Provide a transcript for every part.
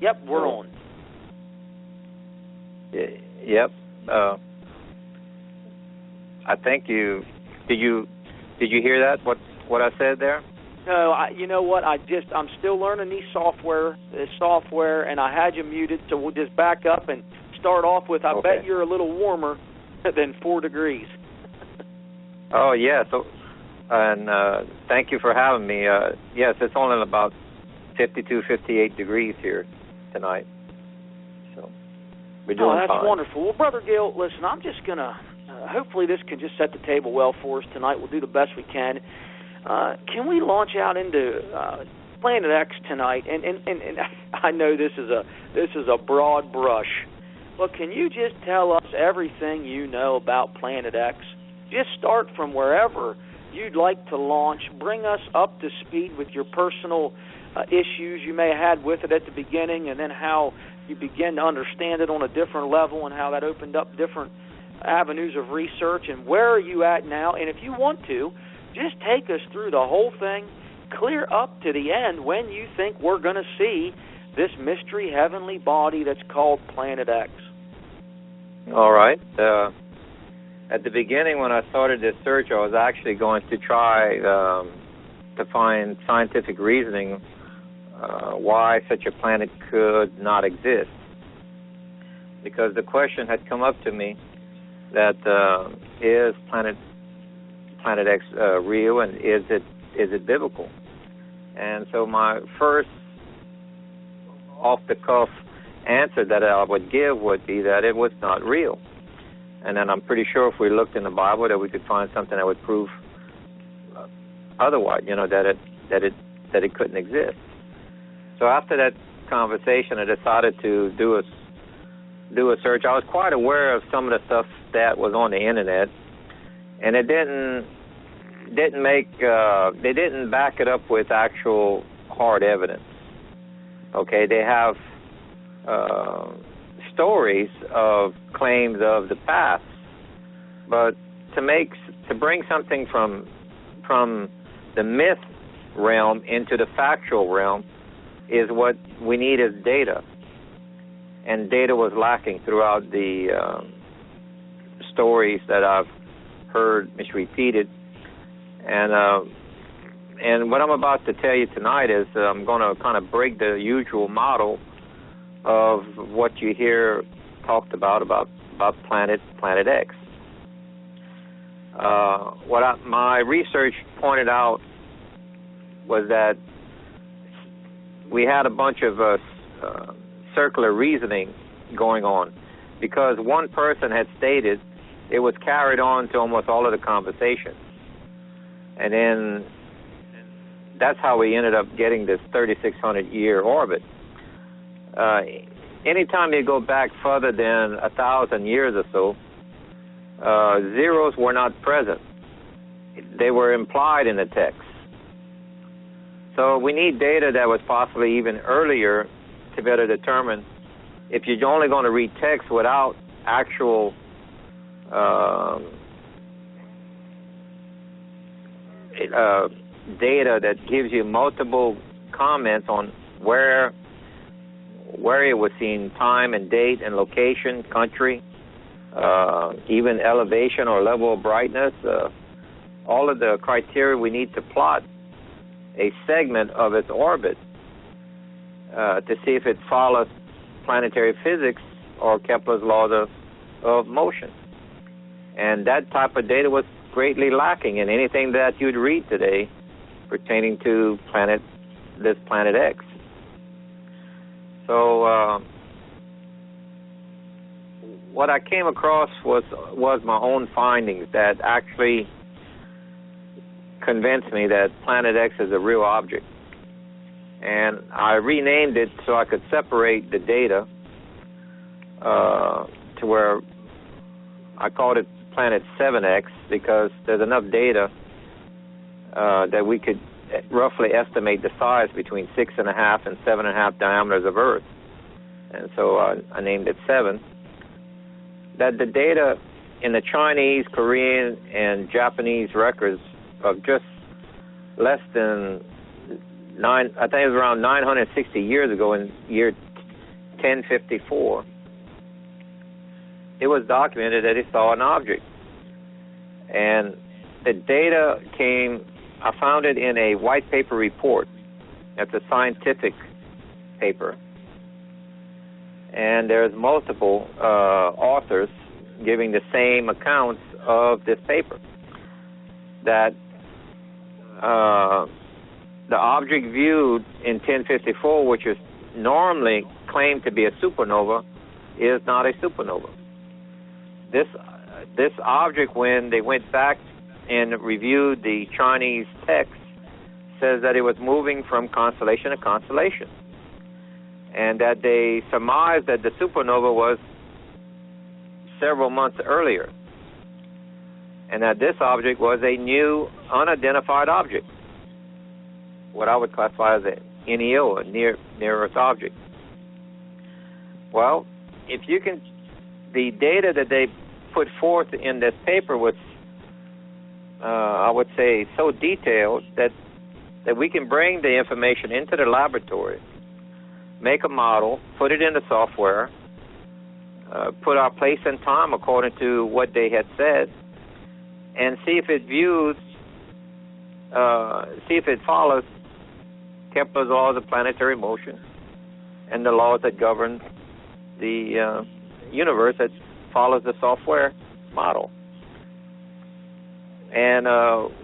Yep, we're on. Yep. I think you did. You hear that? What I said there? No, you know what? I'm still learning this software, and I had you muted, so we'll just back up and start off with. I bet you're a little warmer than 4 degrees. Oh yeah. So, and thank you for having me. Yes, it's only about 52, 58 degrees here tonight. So we're doing fine. Oh, that's fine. wonderful. Well, Brother Gil, listen, I'm just gonna. Hopefully, this can just set the table well for us tonight. We'll do the best we can. Can we launch out into Planet X tonight? And I know this is a broad brush, but can you just tell us everything you know about Planet X? Just start from wherever you'd like to launch. Bring us up to speed with your personal issues you may have had with it at the beginning, and then how you begin to understand it on a different level, and how that opened up different avenues of research, and where are you at now? And if you want to, just take us through the whole thing, clear up to the end when you think we're going to see this mystery heavenly body that's called Planet X. All right. At the beginning, when I started this search, I was actually going to try to find scientific reasoning why such a planet could not exist. Because the question had come up to me that is Planet X real, and is it biblical? And so my first off-the-cuff answer that I would give would be that it was not real. And then I'm pretty sure if we looked in the Bible that we could find something that would prove otherwise, that it couldn't exist. So after that conversation, I decided to do a search. I was quite aware of some of the stuff that was on the internet, and it they didn't back it up with actual hard evidence. Okay, they have stories of claims of the past, but to bring something from the myth realm into the factual realm is what we need as data. And data was lacking throughout the stories that I've heard repeated. And what I'm about to tell you tonight is I'm going to kind of break the usual model of what you hear talked about Planet X. My research pointed out was that we had a bunch of circular reasoning going on, because one person had stated, it was carried on to almost all of the conversation. And then that's how we ended up getting this 3,600-year orbit. Anytime you go back further than 1,000 years or so, zeros were not present. They were implied in the text. So we need data that was possibly even earlier to better determine if you're only going to read text without actual data that gives you multiple comments on where it was seen, time and date and location, country, even elevation or level of brightness, all of the criteria we need to plot a segment of its orbit to see if it follows planetary physics or Kepler's laws of motion. And that type of data was greatly lacking in anything that you'd read today pertaining to this Planet X. So what I came across was my own findings that actually convinced me that Planet X is a real object. And I renamed it so I could separate the data to where I called it Planet 7X, because there's enough data that we could roughly estimate the size between 6.5 and 7.5 diameters of Earth. And so I named it 7. That the data in the Chinese, Korean, and Japanese records of just less than I think it was around 960 years ago, in year 1054, it was documented that he saw an object. And the data I found it in a white paper report. It's a scientific paper. And there's multiple authors giving the same accounts of this paper. That the object viewed in 1054, which is normally claimed to be a supernova, is not a supernova. This object, when they went back and reviewed the Chinese text, says that it was moving from constellation to constellation, and that they surmised that the supernova was several months earlier, and that this object was a new unidentified object, what I would classify as a NEO, a near-Earth object. Well, the data that they put forth in this paper was, I would say, so detailed that we can bring the information into the laboratory, make a model, put it in the software, put our place and time according to what they had said, and see if it follows Kepler's laws of planetary motion and the laws that govern the universe that follows the software model. And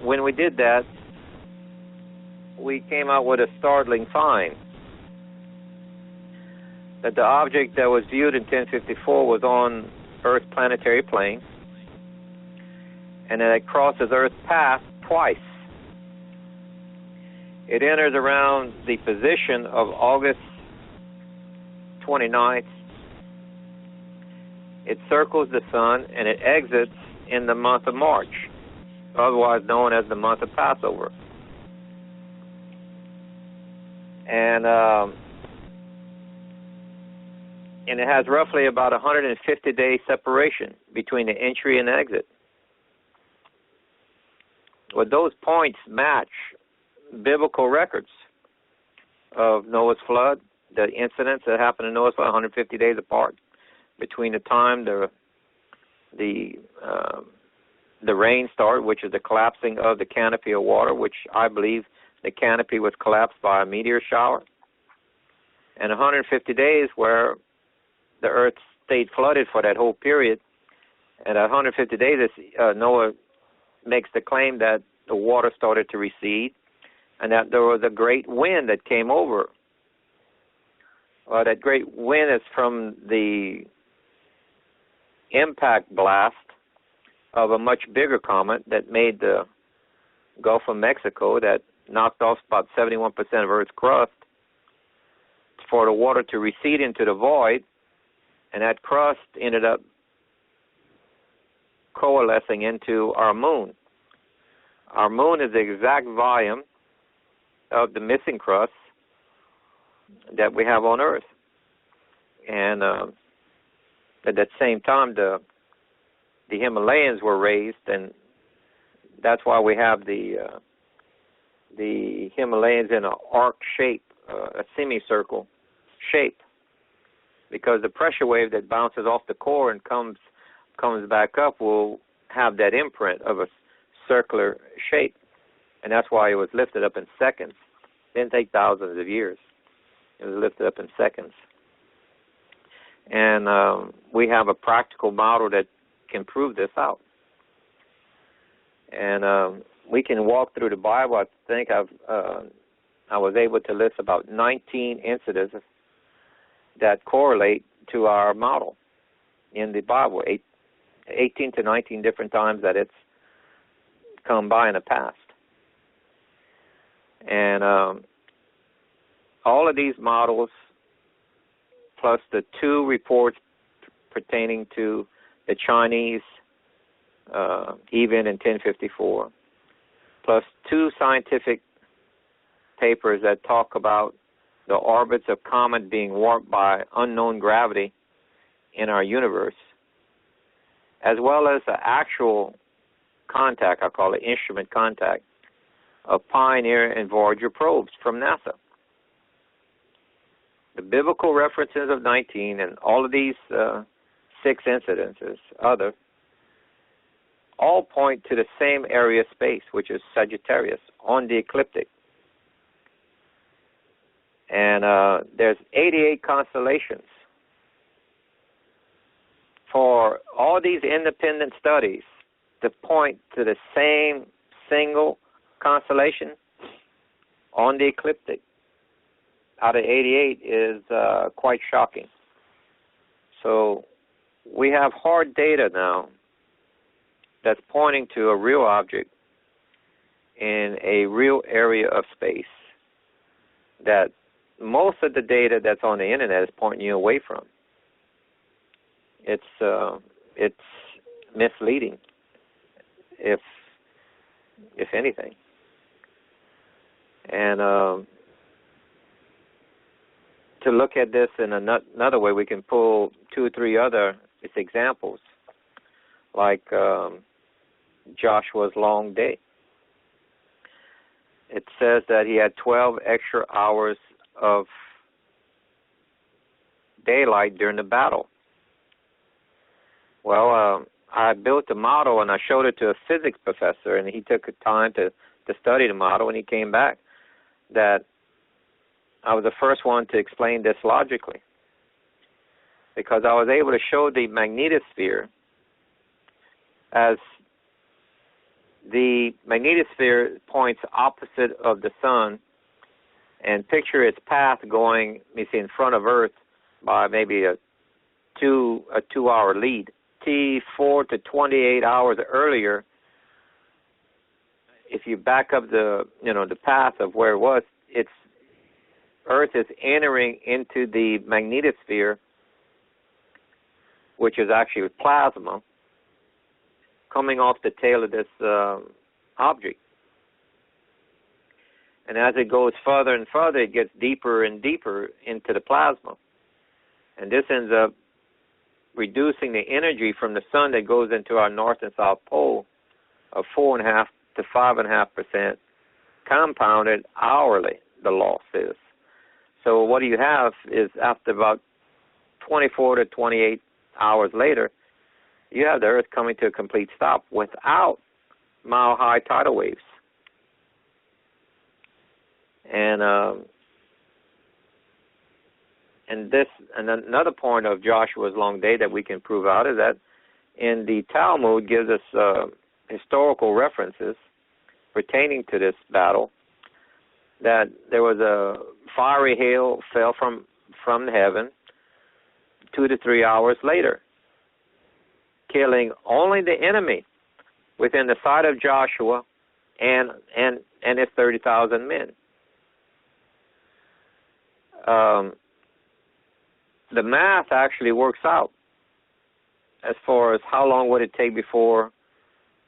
when we did that, we came out with a startling find that the object that was viewed in 1054 was on Earth's planetary plane, and that it crosses Earth's path twice. It enters around the position of August 29th. It circles the sun, and it exits in the month of March, otherwise known as the month of Passover. And it has roughly about 150-day separation between the entry and exit. Well, those points match biblical records of Noah's flood, the incidents that happened in Noah's flood 150 days apart between the time the rain started, which is the collapsing of the canopy of water, which I believe the canopy was collapsed by a meteor shower, and 150 days where the earth stayed flooded for that whole period. And at 150 days, Noah makes the claim that the water started to recede and that there was a great wind that came over. That great wind is from the impact blast of a much bigger comet that made the Gulf of Mexico, that knocked off about 71% of Earth's crust, for the water to recede into the void, and that crust ended up coalescing into our moon. Our moon is the exact volume of the missing crust that we have on Earth. And at that same time, the Himalayas were raised, and that's why we have the Himalayas in an arc shape, a semicircle shape, because the pressure wave that bounces off the core and comes back up will have that imprint of a circular shape, and that's why it was lifted up in seconds. It didn't take thousands of years. It was lifted up in seconds. And we have a practical model that can prove this out. And we can walk through the Bible. I think I was able to list about 19 incidents that correlate to our model in the Bible, 18 to 19 different times that it's come by in the past. And all of these models, plus the two reports pertaining to the Chinese event in 1054, plus two scientific papers that talk about the orbits of comets being warped by unknown gravity in our universe, as well as the actual contact, I call it instrument contact, of Pioneer and Voyager probes from NASA. the biblical references of 19 and all of these 6 incidences, all point to the same area of space, which is Sagittarius, on the ecliptic. And there's 88 constellations. For all these independent studies to point to the same single constellation on the ecliptic out of 88 is quite shocking. So we have hard data now that's pointing to a real object in a real area of space that most of the data that's on the internet is pointing you away from. It's misleading, if anything. And to look at this in another way, we can pull 2 or 3 other examples, like Joshua's long day. It says that he had 12 extra hours of daylight during the battle. Well, I built a model and I showed it to a physics professor, and he took time to study the model, and he came back that I was the first one to explain this logically, because I was able to show the magnetosphere as the magnetosphere points opposite of the sun, and picture its path going, you see, in front of Earth by maybe a 2-hour lead. 4 to 28 hours earlier, if you back up the path of where it was, Earth is entering into the magnetosphere, which is actually plasma, coming off the tail of this object. And as it goes further and further, it gets deeper and deeper into the plasma. And this ends up reducing the energy from the sun that goes into our north and south pole of 4.5 to 5.5%, compounded hourly, the loss is. So what you have is, after about 24 to 28 hours later, you have the Earth coming to a complete stop without mile-high tidal waves. And another point of Joshua's long day that we can prove out is that in the Talmud gives us historical references pertaining to this battle, that there was a fiery hail fell from heaven 2 to 3 hours later, killing only the enemy within the sight of Joshua and his 30,000 men. The math actually works out as far as how long would it take before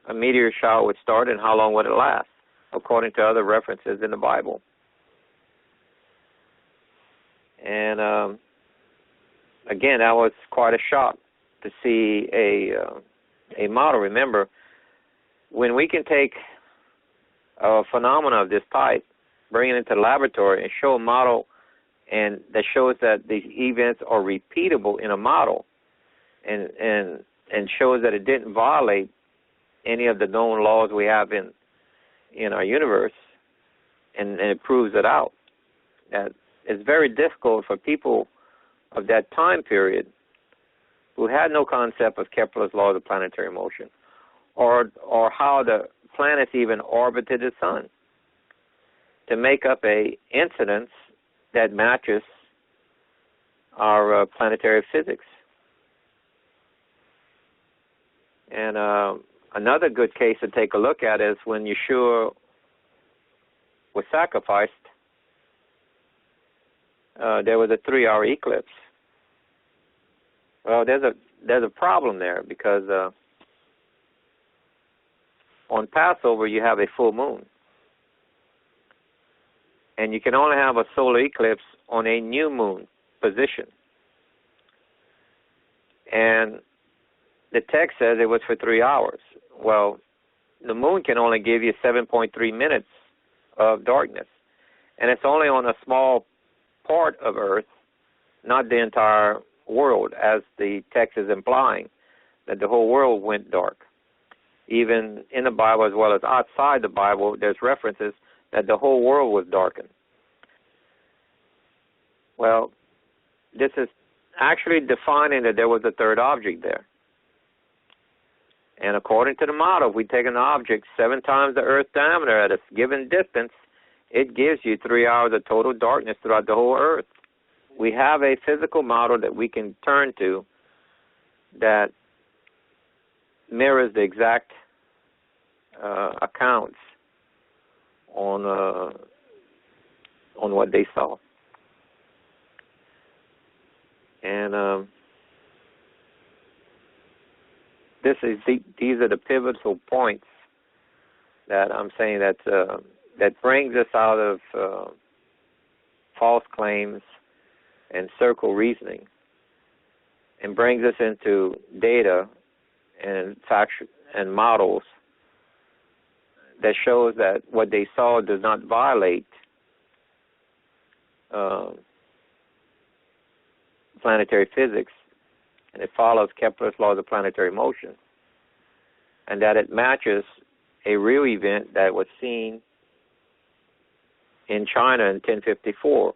a meteor shower would start and how long would it last, according to other references in the Bible. And again, that was quite a shock to see a model. Remember, when we can take a phenomena of this type, bring it into the laboratory and show a model, and that shows that these events are repeatable in a model, and shows that it didn't violate any of the known laws we have in our universe, and it proves it out. That it's very difficult for people of that time period who had no concept of Kepler's laws of planetary motion, or how the planets even orbited the sun, to make up a incidence that matches our planetary physics. And another good case to take a look at is when Yeshua was sacrificed, there was a 3-hour eclipse. Well, there's a problem there, because on Passover you have a full moon, and you can only have a solar eclipse on a new moon position. And the text says it was for 3 hours. Well, the moon can only give you 7.3 minutes of darkness, and it's only on a small part of Earth not the entire world, as the text is implying, that the whole world went dark. Even in the Bible as well as outside the Bible, there's references that the whole world was darkened. Well, this is actually defining that there was a third object there. And according to the model, if we take an object 7 times the Earth's diameter at a given distance, it gives you 3 hours of total darkness throughout the whole Earth. We have a physical model that we can turn to that mirrors the exact accounts on what they saw. And these are the pivotal points that I'm saying that brings us out of false claims and circle reasoning and brings us into data and facts and models that shows that what they saw does not violate planetary physics, and it follows Kepler's laws of planetary motion, and that it matches a real event that was seen in China in 1054.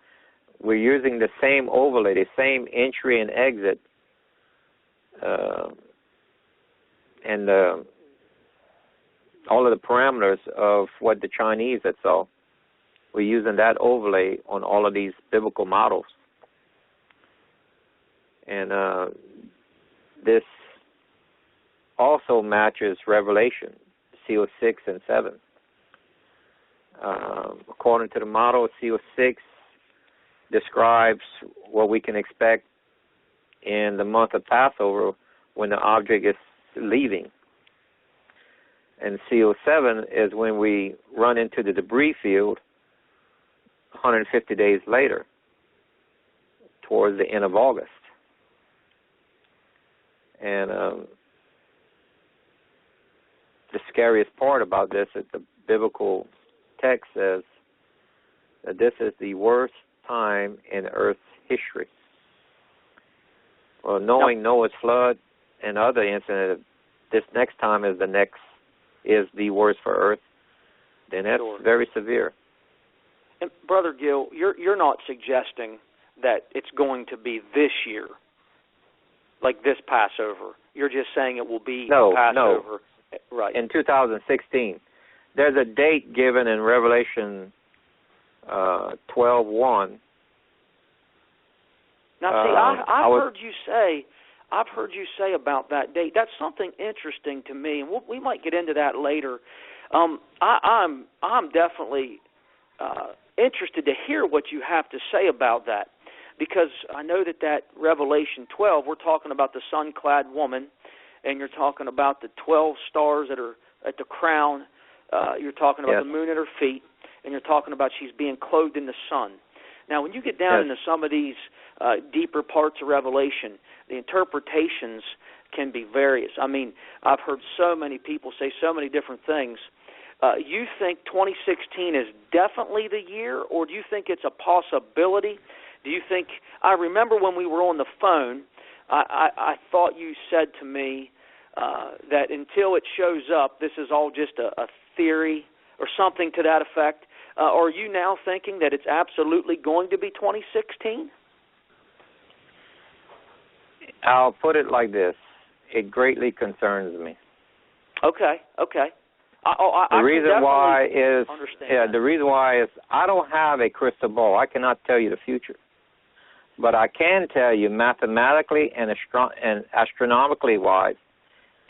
We're using the same overlay, the same entry and exit, and all of the parameters of what the Chinese had saw. We're using that overlay on all of these biblical models. And this also matches Revelation, seal 6 and 7. According to the model, seal 6 describes what we can expect in the month of Passover when the object is leaving. And seal 7 is when we run into the debris field 150 days later, towards the end of August. And the scariest part about this is the biblical text says that this is the worst time in Earth's history. Well, knowing Noah's flood and other incidents, this next time is the worst for Earth, then that's very severe. And Brother Gil, you're not suggesting that it's going to be this year, like this Passover. You're just saying it will be Passover. No. Right. In 2016. There's a date given in Revelation 12:1. Now, see, I've heard you say about that date. That's something interesting to me, and we might get into that later. I'm definitely interested to hear what you have to say about that, because I know that Revelation 12, we're talking about the sun-clad woman, and you're talking about the 12 stars that are at the crown. You're talking about the moon at her feet, and you're talking about she's being clothed in the sun. Now, when you get down into some of these deeper parts of Revelation, the interpretations can be various. I mean, I've heard so many people say so many different things. You think 2016 is definitely the year, or do you think it's a possibility? Do you think, I remember when we were on the phone, I thought you said to me that until it shows up, this is all just a theory or something to that effect. Are you now thinking that it's absolutely going to be 2016? I'll put it like this. It greatly concerns me. Okay. The reason why is I don't have a crystal ball. I cannot tell you the future. But I can tell you mathematically and astronomically wise,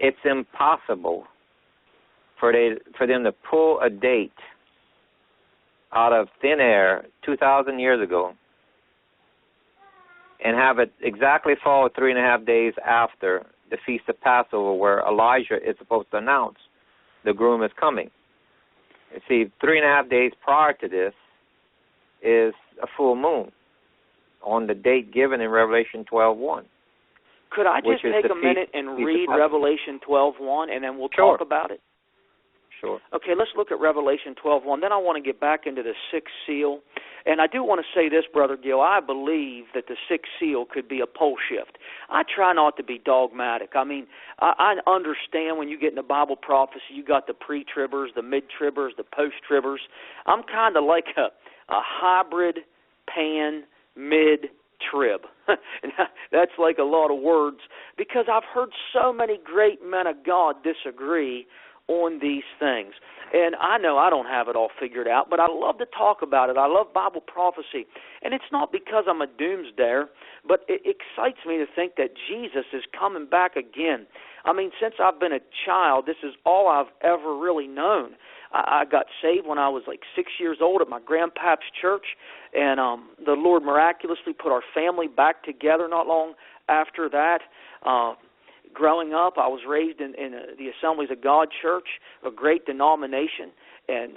it's impossible for them to pull a date out of thin air 2,000 years ago and have it exactly fall 3.5 days after the Feast of Passover, where Elijah is supposed to announce the groom is coming. You see, 3.5 days prior to this is a full moon on the date given in Revelation 12:1. Could I just take a minute and read Revelation 12:1, and then we'll talk about it? Sure. Okay, let's look at Revelation 12:1. Then I want to get back into the sixth seal. And I do want to say this, Brother Gil. I believe that the sixth seal could be a pole shift. I try not to be dogmatic. I mean, I understand when you get into Bible prophecy, you got the pre-tribbers, the mid-tribbers, the post-tribbers. I'm kind of like a hybrid pan-mid-trib. That's like a lot of words because I've heard so many great men of God disagree on these things. And I know I don't have it all figured out, but I love to talk about it. I love Bible prophecy. And it's not because I'm a doomsdayer, but it excites me to think that Jesus is coming back again. I mean, since I've been a child, this is all I've ever really known. I got saved when I was like 6 years old at my grandpa's church, and the Lord miraculously put our family back together not long after that. Growing up, I was raised in the Assemblies of God Church, a great denomination, and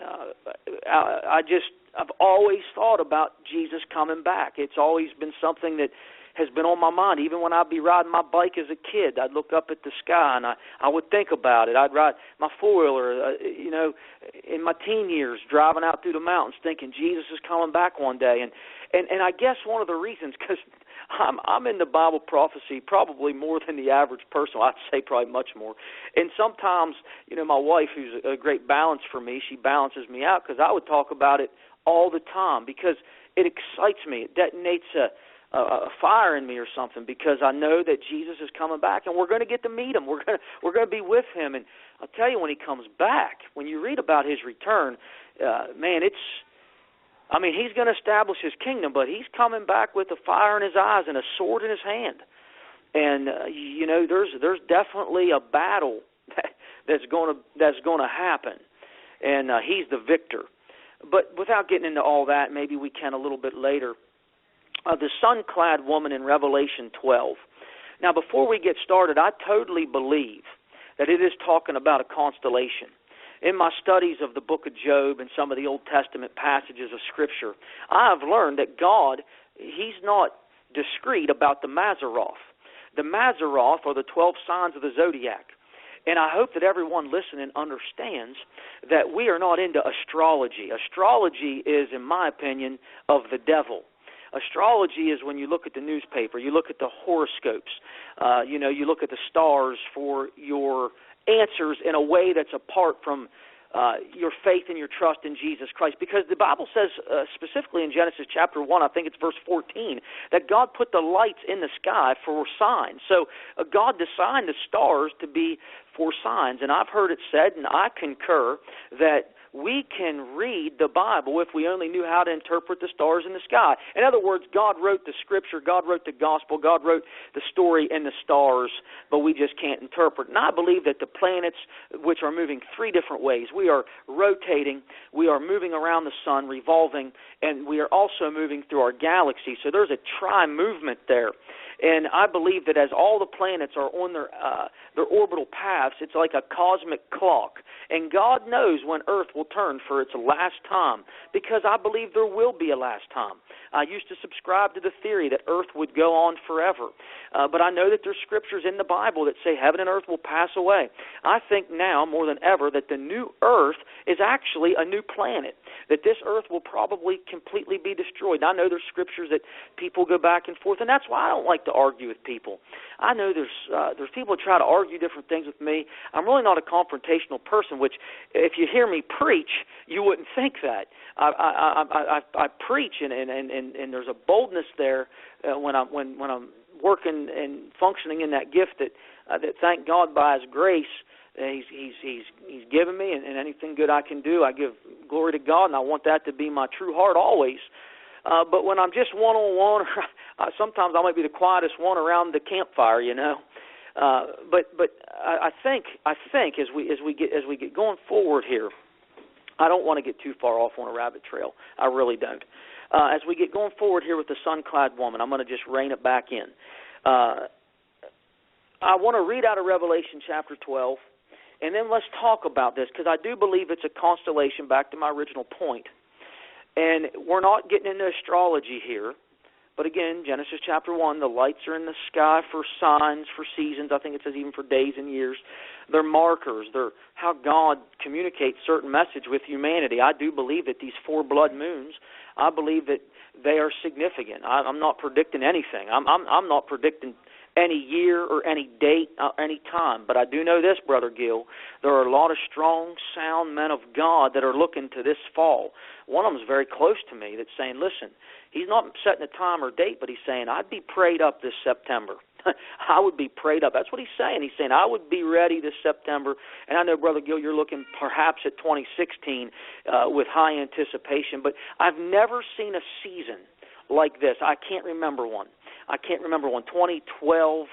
I've always thought about Jesus coming back. It's always been something that has been on my mind. Even when I'd be riding my bike as a kid, I'd look up at the sky and I would think about it. I'd ride my four-wheeler, in my teen years, driving out through the mountains thinking Jesus is coming back one day. And I guess one of the reasons, because I'm into Bible prophecy probably more than the average person. I'd say probably much more. And sometimes, my wife, who's a great balance for me, she balances me out because I would talk about it all the time because it excites me. It detonates a fire in me or something because I know that Jesus is coming back and we're going to get to meet him. We're going to be with him. And I'll tell you, when he comes back, when you read about his return, he's going to establish his kingdom, but he's coming back with a fire in his eyes and a sword in his hand. And there's definitely a battle that's going to happen, and he's the victor. But without getting into all that, maybe we can a little bit later. The sun-clad woman in Revelation 12. Now, before we get started, I totally believe that it is talking about a constellation. In my studies of the book of Job and some of the Old Testament passages of Scripture, I have learned that God, he's not discreet about the Mazzaroth. The Mazzaroth are the 12 signs of the zodiac. And I hope that everyone listening understands that we are not into astrology. Astrology is, in my opinion, of the devil. Astrology is when you look at the newspaper, you look at the horoscopes, you look at the stars for your answers in a way that's apart from your faith and your trust in Jesus Christ. Because the Bible says specifically in Genesis chapter 1, I think it's verse 14, that God put the lights in the sky for signs. So God designed the stars to be for signs. And I've heard it said, and I concur, that we can read the Bible if we only knew how to interpret the stars in the sky. In other words, God wrote the Scripture, God wrote the Gospel, God wrote the story in the stars, but we just can't interpret. And I believe that the planets, which are moving three different ways, we are rotating, we are moving around the sun, revolving, and we are also moving through our galaxy. So there's a tri-movement there. And I believe that as all the planets are on their orbital paths, it's like a cosmic clock. And God knows when Earth will turn for its last time, because I believe there will be a last time. I used to subscribe to the theory that Earth would go on forever. But I know that there's scriptures in the Bible that say heaven and earth will pass away. I think now, more than ever, that the new Earth is actually a new planet, that this Earth will probably completely be destroyed. I know there's scriptures that people go back and forth, and that's why I don't like to argue with people. I know there's people who try to argue different things with me. I'm really not a confrontational person, which if you hear me preach, you wouldn't think that. I preach, and there's a boldness there when I'm working and functioning in that gift that thank God by His grace He's given me, and anything good I can do, I give glory to God, and I want that to be my true heart always. But when I'm just one-on-one, sometimes I might be the quietest one around the campfire, But I think as we get going forward here, I don't want to get too far off on a rabbit trail. I really don't. As we get going forward here with the sun-clad woman, I'm going to just rein it back in. I want to read out of Revelation chapter 12, and then let's talk about this, because I do believe it's a constellation, back to my original point. And we're not getting into astrology here. But again, Genesis chapter 1, the lights are in the sky for signs, for seasons. I think it says even for days and years. They're markers. They're how God communicates certain message with humanity. I do believe that these 4 blood moons, I believe that they are significant. I'm not predicting anything. I'm not predicting any year or any date or any time. But I do know this, Brother Gil. There are a lot of strong, sound men of God that are looking to this fall. One of them is very close to me that's saying, listen, he's not setting a time or date, but he's saying, I'd be prayed up this September. I would be prayed up. That's what he's saying. He's saying, I would be ready this September. And I know, Brother Gil, you're looking perhaps at 2016 with high anticipation, but I've never seen a season like this. I can't remember one. 2012,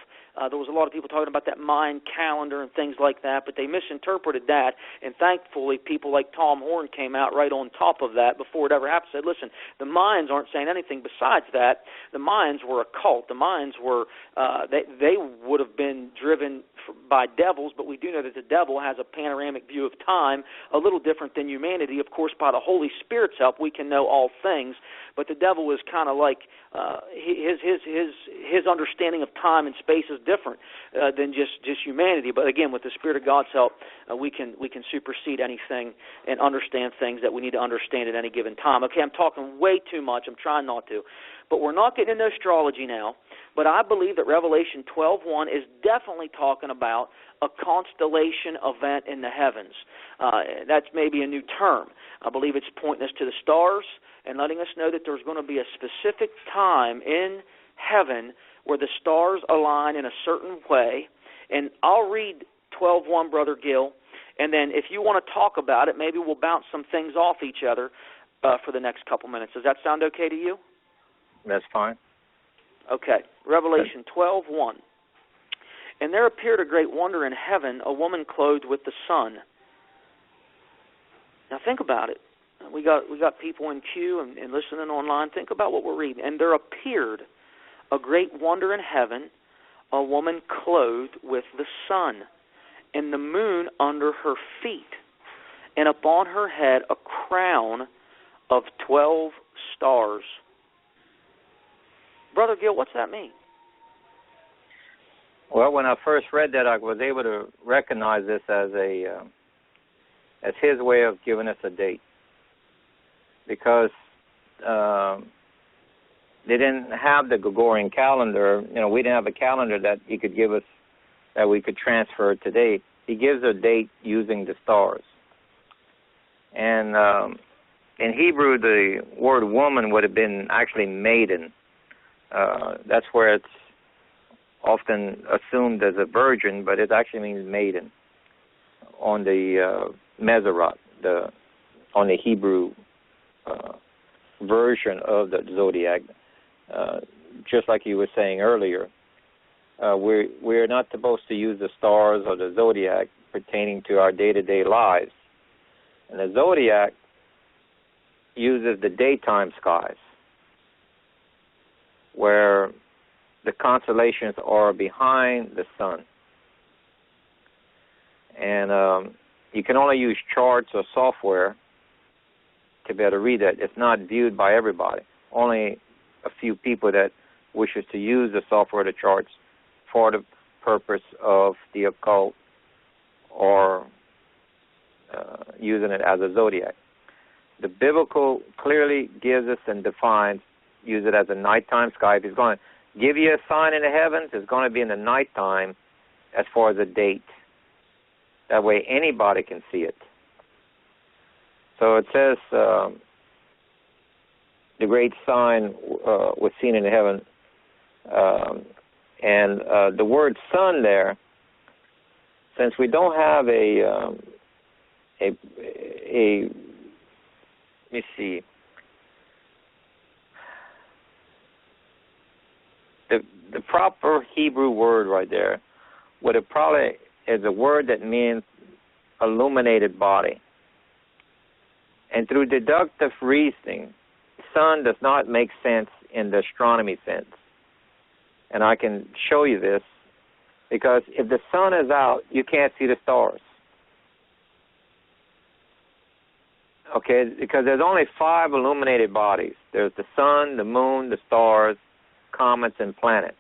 there was a lot of people talking about that Mayan calendar and things like that, but they misinterpreted that, and thankfully people like Tom Horn came out right on top of that before it ever happened, said, listen, the Mayans aren't saying anything besides that. The Mayans were a cult. The Mayans were, they would have been driven by devils, but we do know that the devil has a panoramic view of time, a little different than humanity. Of course, by the Holy Spirit's help, we can know all things, but the devil is kind of like, his understanding of time and space is different than just humanity. But again, with the Spirit of God's help, we can supersede anything and understand things that we need to understand at any given time. Okay, I'm talking way too much. I'm trying not to. But we're not getting into astrology now. But I believe that Revelation 12:1 is definitely talking about a constellation event in the heavens. That's maybe a new term. I believe it's pointing us to the stars and letting us know that there's going to be a specific time in heaven where the stars align in a certain way. And I'll read 12:1, Brother Gil, and then if you want to talk about it, maybe we'll bounce some things off each other for the next couple minutes. Does that sound okay to you? That's fine. Okay. Revelation 12:1. And there appeared a great wonder in heaven, a woman clothed with the sun. Now think about it. We got people in queue and listening online. Think about what we're reading. And there appeared a great wonder in heaven, a woman clothed with the sun, and the moon under her feet, and upon her head a crown of 12 stars. Brother Gil, what's that mean? Well, when I first read that, I was able to recognize this as his way of giving us a date, because they didn't have the Gregorian calendar. We didn't have a calendar that he could give us that we could transfer to date. He gives a date using the stars. And in Hebrew, the word woman would have been actually maiden. That's where it's often assumed as a virgin, but it actually means maiden on the Mesorot, on the Hebrew version of the zodiac. Just like you were saying earlier, we're not supposed to use the stars or the zodiac pertaining to our day-to-day lives. And the zodiac uses the daytime skies, where the constellations are behind the sun. And you can only use charts or software to be able to read that. It's not viewed by everybody. Only a few people that wishes to use the software, the charts, for the purpose of the occult or using it as a zodiac. The biblical clearly gives us and defines, use it as a nighttime sky. If he's going to give you a sign in the heavens, it's going to be in the nighttime as far as a date. That way anybody can see it. So it says the great sign was seen in heaven. And the word sun there, since we don't have a let me see, the proper Hebrew word right there would have probably is a word that means illuminated body. And through deductive reasoning, sun does not make sense in the astronomy sense. And I can show you this, because if the sun is out, you can't see the stars. Okay, because there's only 5 illuminated bodies. There's the sun, the moon, the stars, comets and planets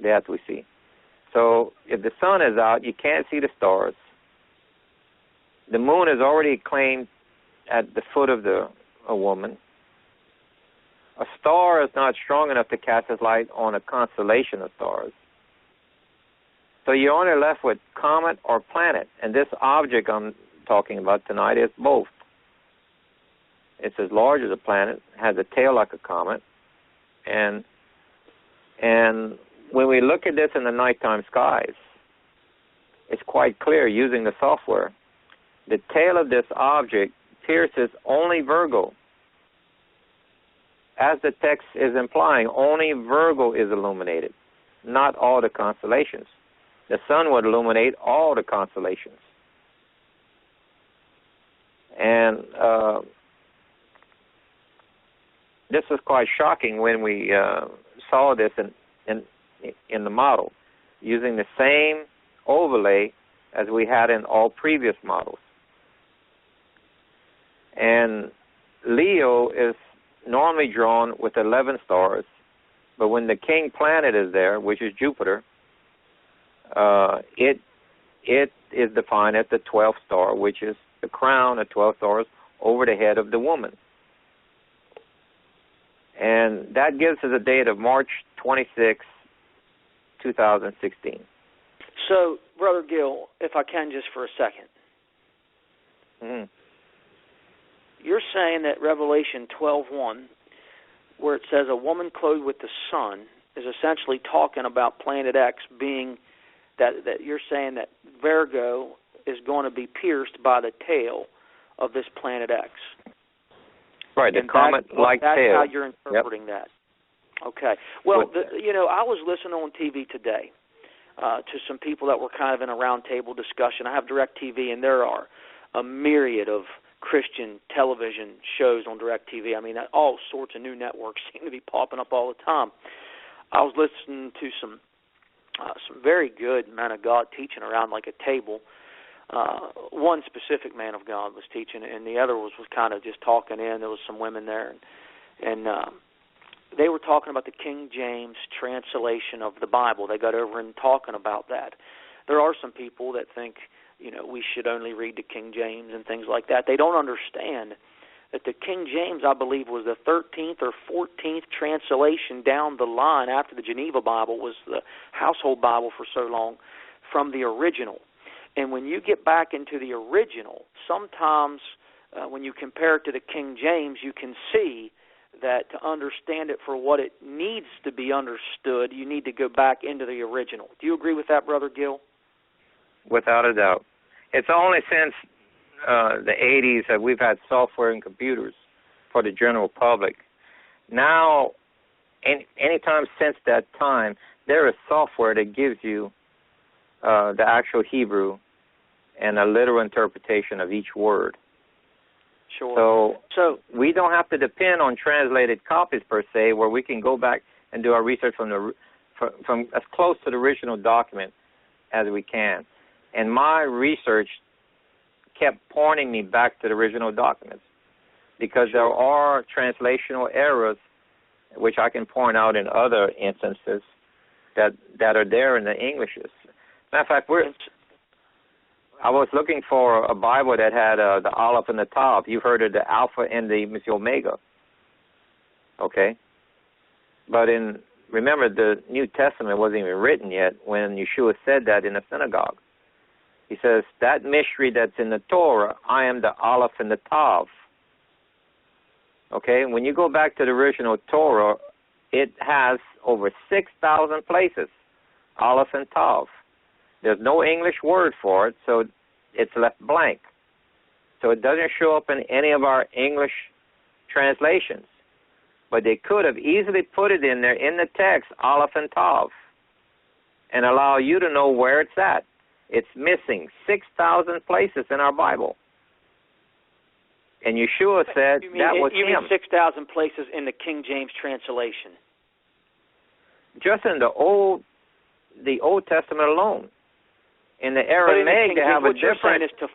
that we see. So if the sun is out, you can't see the stars. The moon is already claimed at the foot of a woman. A star is not strong enough to cast its light on a constellation of stars. So you're only left with comet or planet. And this object I'm talking about tonight is both. It's as large as a planet, has a tail like a comet, and when we look at this in the nighttime skies, it's quite clear using the software. The tail of this object pierces only Virgo. As the text is implying, only Virgo is illuminated, not all the constellations. The sun would illuminate all the constellations. And this was quite shocking when we saw this in the model, using the same overlay as we had in all previous models. And Leo is normally drawn with 11 stars, but when the king planet is there, which is Jupiter, it is defined as the 12th star, which is the crown of 12 stars over the head of the woman. And that gives us a date of March 26, 2016. So, Brother Gil, if I can just for a second. Mm-hmm. You're saying that Revelation 12:1, where it says a woman clothed with the sun, is essentially talking about Planet X being that you're saying that Virgo is going to be pierced by the tail of this Planet X. Right, the comet-like tail. That's how you're interpreting that. Okay. Well, I was listening on TV today to some people that were kind of in a roundtable discussion. I have DirecTV, and there are a myriad of Christian television shows on DirecTV. I mean, all sorts of new networks seem to be popping up all the time. I was listening to some very good men of God teaching around like a table. One specific man of God was teaching, and the other was kind of just talking in. There was some women there, and they were talking about the King James translation of the Bible. They got over and talking about that. There are some people that think, we should only read the King James and things like that. They don't understand that the King James, I believe, was the 13th or 14th translation down the line after the Geneva Bible was the household Bible for so long from the original. And when you get back into the original, sometimes when you compare it to the King James, you can see that to understand it for what it needs to be understood, you need to go back into the original. Do you agree with that, Brother Gil? Without a doubt. It's only since the 80s that we've had software and computers for the general public. Now, any time since that time, there is software that gives you the actual Hebrew and a literal interpretation of each word. Sure. So we don't have to depend on translated copies per se, where we can go back and do our research from as close to the original document as we can. And my research kept pointing me back to the original documents, because there are translational errors, which I can point out in other instances that are there in the Englishes. Matter of fact, I was looking for a Bible that had the Aleph and the Tav. You've heard of the Alpha and the Omega. Okay? But remember, the New Testament wasn't even written yet when Yeshua said that in the synagogue. He says, that mystery that's in the Torah, I am the Aleph and the Tav. Okay? When you go back to the original Torah, it has over 6,000 places, Aleph and Tav. There's no English word for it, so it's left blank. So it doesn't show up in any of our English translations. But they could have easily put it in there in the text, Aleph and Tav, and allow you to know where it's at. It's missing 6,000 places in our Bible. And Yeshua said that was him. You mean 6,000 places in the King James translation? Just in the Old Testament alone. In the Aramaic, they have a different. What you're saying is to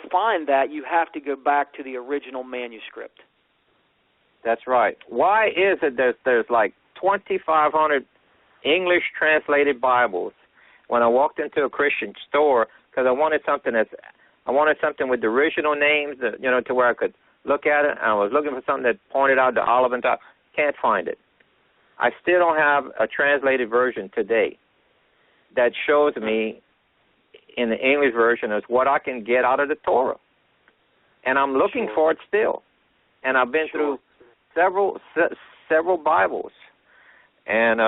find that you have to go back to the original manuscript. That's right. Why is it that there's like 2,500 English translated Bibles when I walked into a Christian store because I wanted something with the original names, to where I could look at it. I was looking for something that pointed out the olive and top. Can't find it. I still don't have a translated version today that shows me in the English version is what I can get out of the Torah. And I'm looking for it still. And I've been through several Bibles. And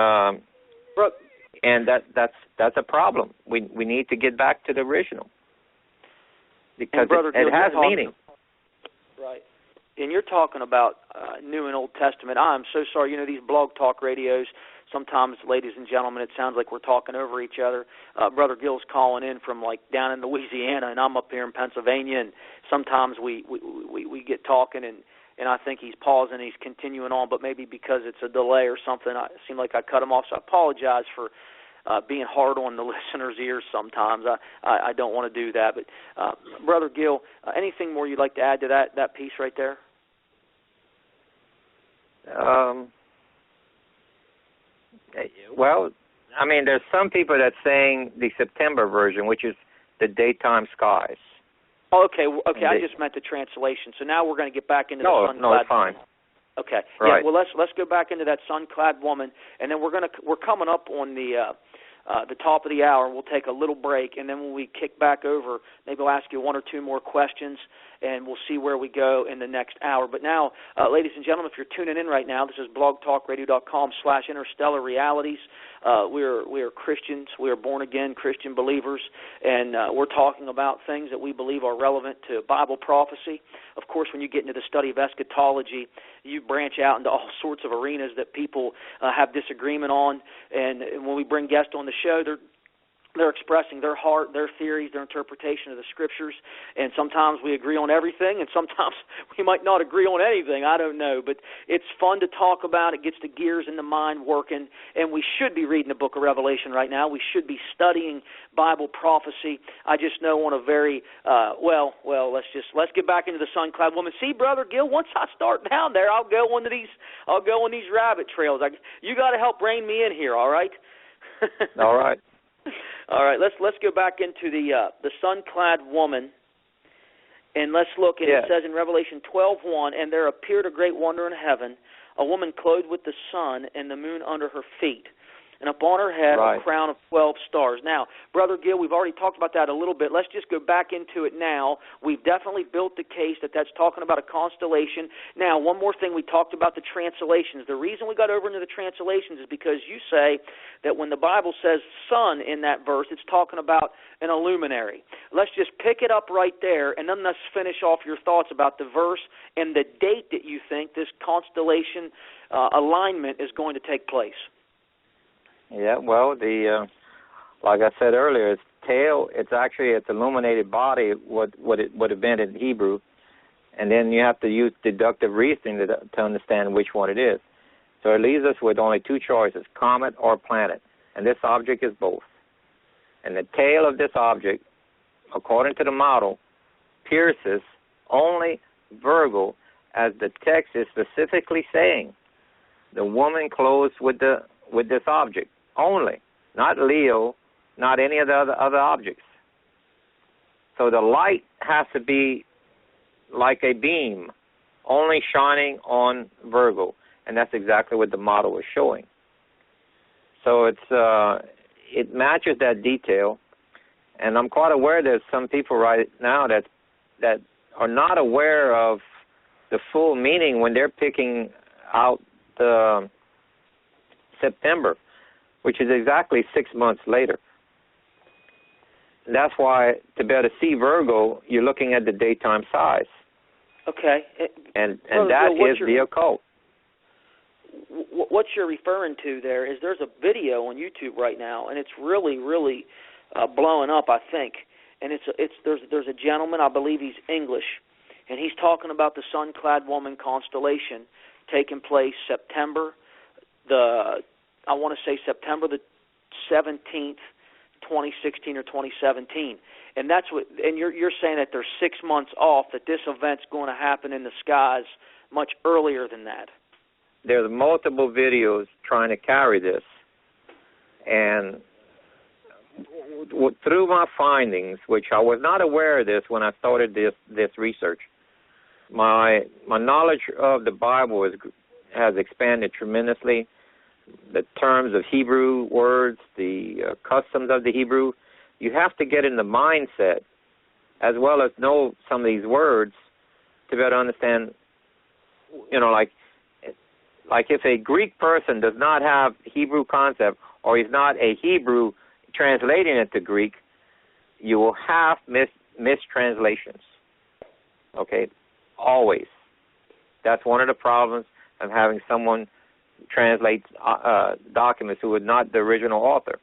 that's a problem. We need to get back to the original. Because it has meaning. Right. And you're talking about New and Old Testament. I'm so sorry. These blog talk radios, sometimes, ladies and gentlemen, it sounds like we're talking over each other. Brother Gil's calling in from, down in Louisiana, and I'm up here in Pennsylvania, and sometimes we get talking, and I think he's pausing, he's continuing on, but maybe because it's a delay or something, it seemed like I cut him off, so I apologize for being hard on the listeners' ears sometimes. I don't want to do that. But, Brother Gil, anything more you'd like to add to that piece right there? Well, I mean, there's some people that's saying the September version, which is the daytime skies. Oh, okay. I just meant the translation. So now we're going to get back into the sun-clad. No, it's fine. Okay. Right. Yeah. Well, let's go back into that sun-clad woman, and then we're coming up on the top of the hour. We'll take a little break, and then when we kick back over, maybe I'll ask you one or two more questions, and we'll see where we go in the next hour. But now, ladies and gentlemen, if you're tuning in right now, this is blogtalkradio.com/interstellar realities. We are Christians. We are born-again Christian believers, and we're talking about things that we believe are relevant to Bible prophecy. Of course, when you get into the study of eschatology, you branch out into all sorts of arenas that people have disagreement on, and when we bring guests on the show, they're expressing their heart, their theories, their interpretation of the Scriptures, and sometimes we agree on everything, and sometimes we might not agree on anything. I don't know, but it's fun to talk about. It gets the gears in the mind working, and we should be reading the book of Revelation right now. We should be studying Bible prophecy. I just know on a very, let's get back into the sun-clad woman. See, Brother Gil, once I start down there, I'll go on these rabbit trails. You got to help rein me in here, all right? All right. All right, let's go back into the sun-clad woman, and let's look. And It says in Revelation 12:1, and there appeared a great wonder in heaven, a woman clothed with the sun and the moon under her feet, and upon her head a crown of 12 stars. Now, Brother Gil, we've already talked about that a little bit. Let's just go back into it now. We've definitely built the case that's talking about a constellation. Now, one more thing, we talked about the translations. The reason we got over into the translations is because you say that when the Bible says sun in that verse, it's talking about an illuminary. Let's just pick it up right there, and then let's finish off your thoughts about the verse and the date that you think this constellation alignment is going to take place. Yeah, well, like I said earlier, its tail, it's illuminated body, what it would have been in Hebrew, and then you have to use deductive reasoning to understand which one it is. So it leaves us with only two choices, comet or planet, and this object is both. And the tail of this object, according to the model, pierces only Virgo, as the text is specifically saying. The woman clothed with this object only, not Leo, not any of the other objects. So the light has to be like a beam, only shining on Virgo, and that's exactly what the model is showing. So it matches that detail, and I'm quite aware there's some people right now that are not aware of the full meaning when they're picking out the September, which is exactly 6 months later. That's why, to be able to see Virgo, you're looking at the daytime size. Okay. And that is the occult. What you're referring to there is there's a video on YouTube right now, and it's really, really blowing up, I think. And there's a gentleman, I believe he's English, and he's talking about the sun-clad woman constellation taking place September the 17th, 2016 or 2017. And that's what. And you're saying that they're 6 months off, that this event's going to happen in the skies much earlier than that. There's multiple videos trying to carry this, and through my findings, which I was not aware of this when I started this research, my knowledge of the Bible has expanded tremendously. The terms of Hebrew words, the customs of the Hebrew, you have to get in the mindset as well as know some of these words to be able to understand, like if a Greek person does not have Hebrew concept or is not a Hebrew translating it to Greek, you will have mistranslations. Okay? Always. That's one of the problems of having someone translate documents who is not the original author.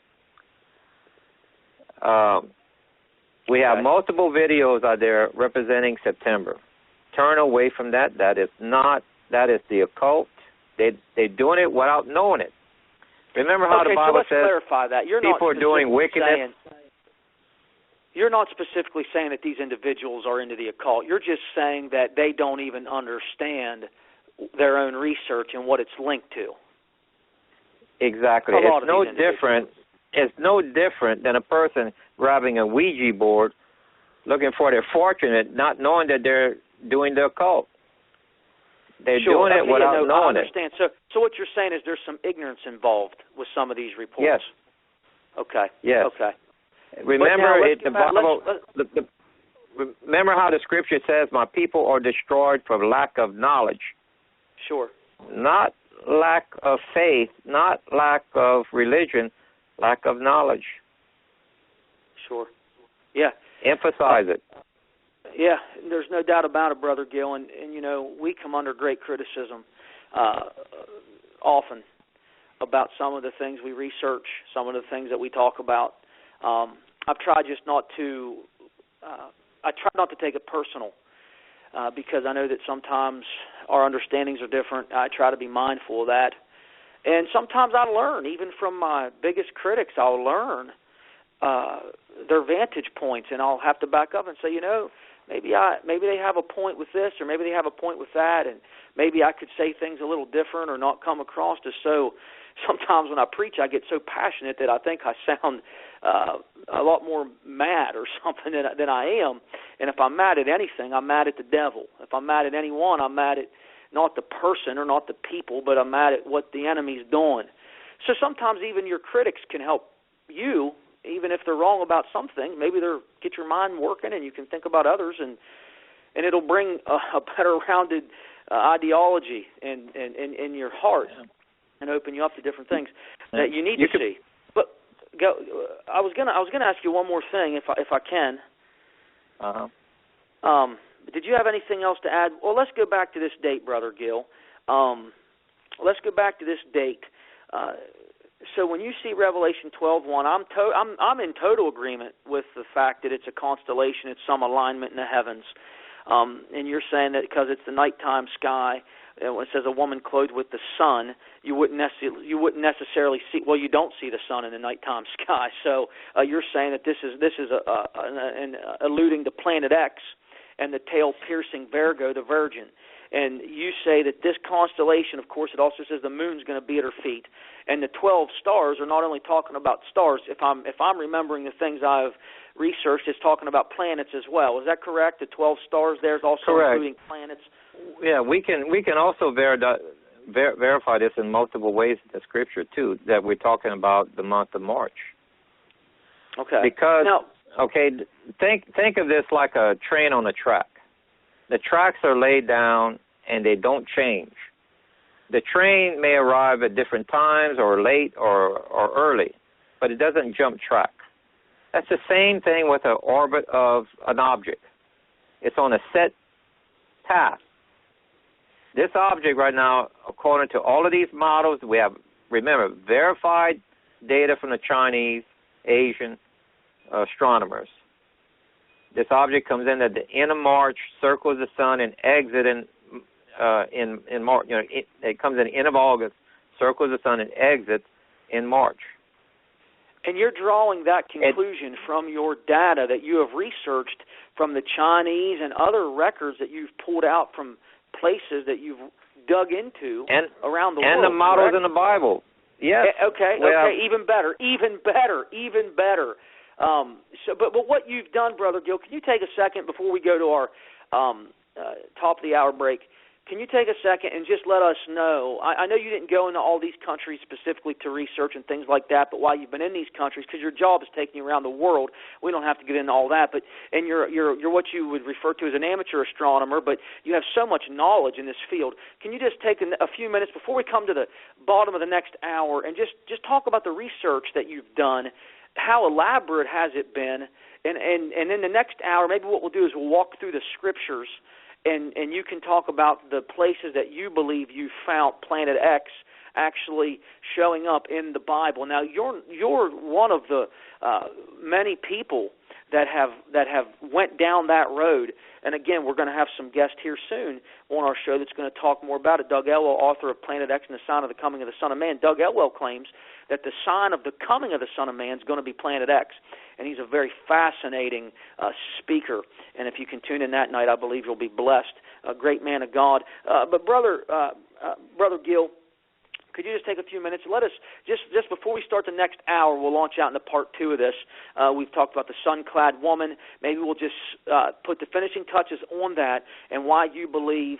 We have multiple videos out there representing September. Turn away from that. That is the occult. They're doing it without knowing it. Remember how the Bible says clarify that. People are doing wickedness? You're not specifically saying that these individuals are into the occult. You're just saying that they don't even understand their own research and what it's linked to. Exactly. It's no different. It's no different than a person grabbing a Ouija board, looking for their fortune, not knowing that they're doing the occult. They're doing it without knowing it. I understand. So what you're saying is there's some ignorance involved with some of these reports. Yes. Okay. Yes. Okay. Remember remember how the Scripture says, "My people are destroyed for lack of knowledge." Sure. Not lack of faith, not lack of religion, lack of knowledge. Sure. Yeah. Emphasize it. Yeah, there's no doubt about it, Brother Gil, and we come under great criticism often about some of the things we research, some of the things that we talk about. I've tried just not to. I try not to take it personal because I know that sometimes our understandings are different. I try to be mindful of that, and sometimes I learn even from my biggest critics. I'll learn their vantage points, and I'll have to back up and say, maybe they have a point with this, or maybe they have a point with that, and maybe I could say things a little different or not come across as so. Sometimes when I preach, I get so passionate that I think I sound a lot more mad or something than I am. And if I'm mad at anything, I'm mad at the devil. If I'm mad at anyone, I'm mad at not the person or not the people, but I'm mad at what the enemy's doing. So sometimes even your critics can help you, even if they're wrong about something. Maybe they'll get your mind working and you can think about others, and it'll bring a better rounded ideology in your heart. Yeah. And open you up to different things that you need to see. But I was gonna ask you one more thing, if I can. Did you have anything else to add? Well, let's go back to this date, Brother Gil. Let's go back to this date. So when you see Revelation 12:1, I'm in total agreement with the fact that it's a constellation, it's some alignment in the heavens, and you're saying that because it's the nighttime sky. It says a woman clothed with the sun. You wouldn't necessarily see. Well, you don't see the sun in the nighttime sky. So you're saying that this is alluding to Planet X and the tail-piercing Virgo, the Virgin. And you say that this constellation, of course, it also says the moon's going to be at her feet, and the 12 stars are not only talking about stars. If I'm remembering the things I've researched, it's talking about planets as well. Is that correct? The 12 stars there is also including planets. Yeah, we can also verify this in multiple ways in the Scripture too. That we're talking about the month of March. Okay. Because think of this like a train on a track. The tracks are laid down and they don't change. The train may arrive at different times or late or early, but it doesn't jump track. That's the same thing with the orbit of an object. It's on a set path. This object right now, according to all of these models, we have, remember, verified data from the Chinese, Asian astronomers. This object comes in at the end of March, circles the sun, and exits in March. It comes in the end of August, circles the sun, and exits in March. And you're drawing that conclusion from your data that you have researched from the Chinese and other records that you've pulled out from places that you've dug into around the world. And the models correct? in the Bible. Yes. Okay, even better. But what you've done, Brother Gil, can you take a second before we go to our top of the hour break? Can you take a second and just let us know, I know you didn't go into all these countries specifically to research and things like that, but while you've been in these countries, because your job is taking you around the world, we don't have to get into all that, and you're what you would refer to as an amateur astronomer, but you have so much knowledge in this field. Can you just take a few minutes before we come to the bottom of the next hour and just talk about the research that you've done? How elaborate has it been? And in the next hour, maybe what we'll do is we'll walk through the scriptures, and you can talk about the places that you believe you found Planet X actually showing up in the Bible. Now, you're one of the many people that have went down that road. And again, we're going to have some guests here soon on our show that's going to talk more about it. Doug Elwell, author of Planet X and the Sign of the Coming of the Son of Man. Doug Elwell claims that the sign of the coming of the Son of Man is going to be Planet X. And he's a very fascinating speaker. And if you can tune in that night, I believe you'll be blessed. A great man of God. But Brother Gil, could you just take a few minutes? Let us, just before we start the next hour, we'll launch out into part 2 of this. We've talked about the sun-clad woman. Maybe we'll just put the finishing touches on that and why you believe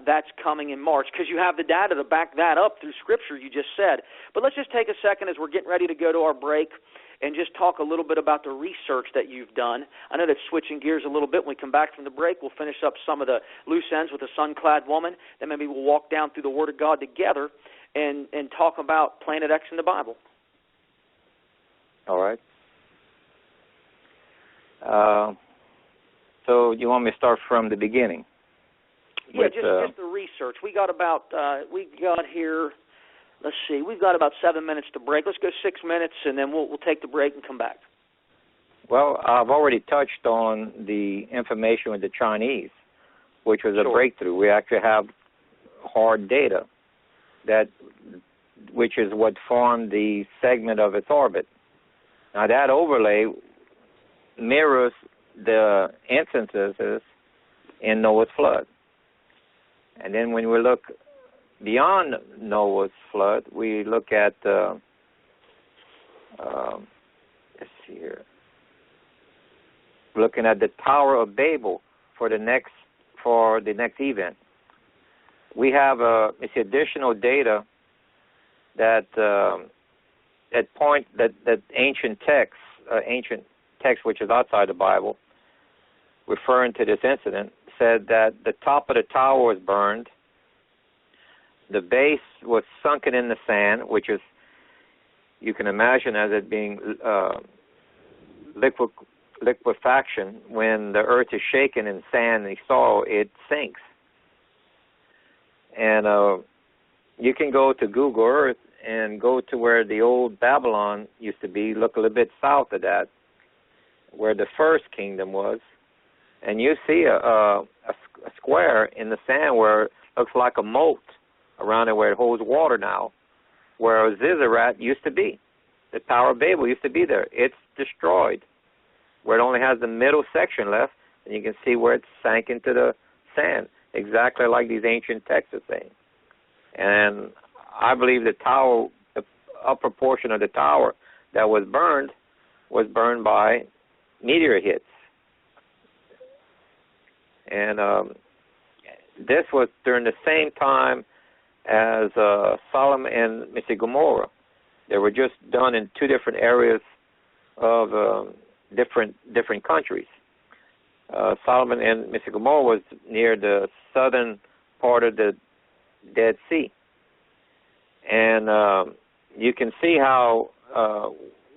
that's coming in March, because you have the data to back that up through Scripture you just said. But let's just take a second as we're getting ready to go to our break and just talk a little bit about the research that you've done. I know that's switching gears a little bit. When we come back from the break, we'll finish up some of the loose ends with the sun-clad woman. Then maybe we'll walk down through the Word of God together and talk about Planet X in the Bible. All right. So you want me to start from the beginning? Yeah, just the research. We got here, let's see, we've got about 7 minutes to break. Let's go 6 minutes, and then we'll take the break and come back. Well, I've already touched on the information with the Chinese, which was a breakthrough. We actually have hard data, which is what formed the segment of its orbit. Now, that overlay mirrors the instances in Noah's flood. And then when we look beyond Noah's flood, we look at, let's see here, looking at the Tower of Babel for the next event. We have additional data that point that ancient text which is outside the Bible, referring to this incident, said that the top of the tower was burned, the base was sunken in the sand, which is, you can imagine as it being liquefaction. When the earth is shaken in sand and soil, it sinks. And you can go to Google Earth and go to where the old Babylon used to be, look a little bit south of that, where the first kingdom was, and you see a square in the sand where it looks like a moat around it, where it holds water now, where Zizzarat used to be. The Tower of Babel used to be there. It's destroyed, where it only has the middle section left, and you can see where it sank into the sand, exactly like these ancient texts are saying. And I believe the tower, the upper portion of the tower that was burned by meteor hits. And this was during the same time as Sodom and Gomorrah. They were just done in two different areas of different countries. Sodom and Gomorrah was near the southern part of the Dead Sea. And you can see how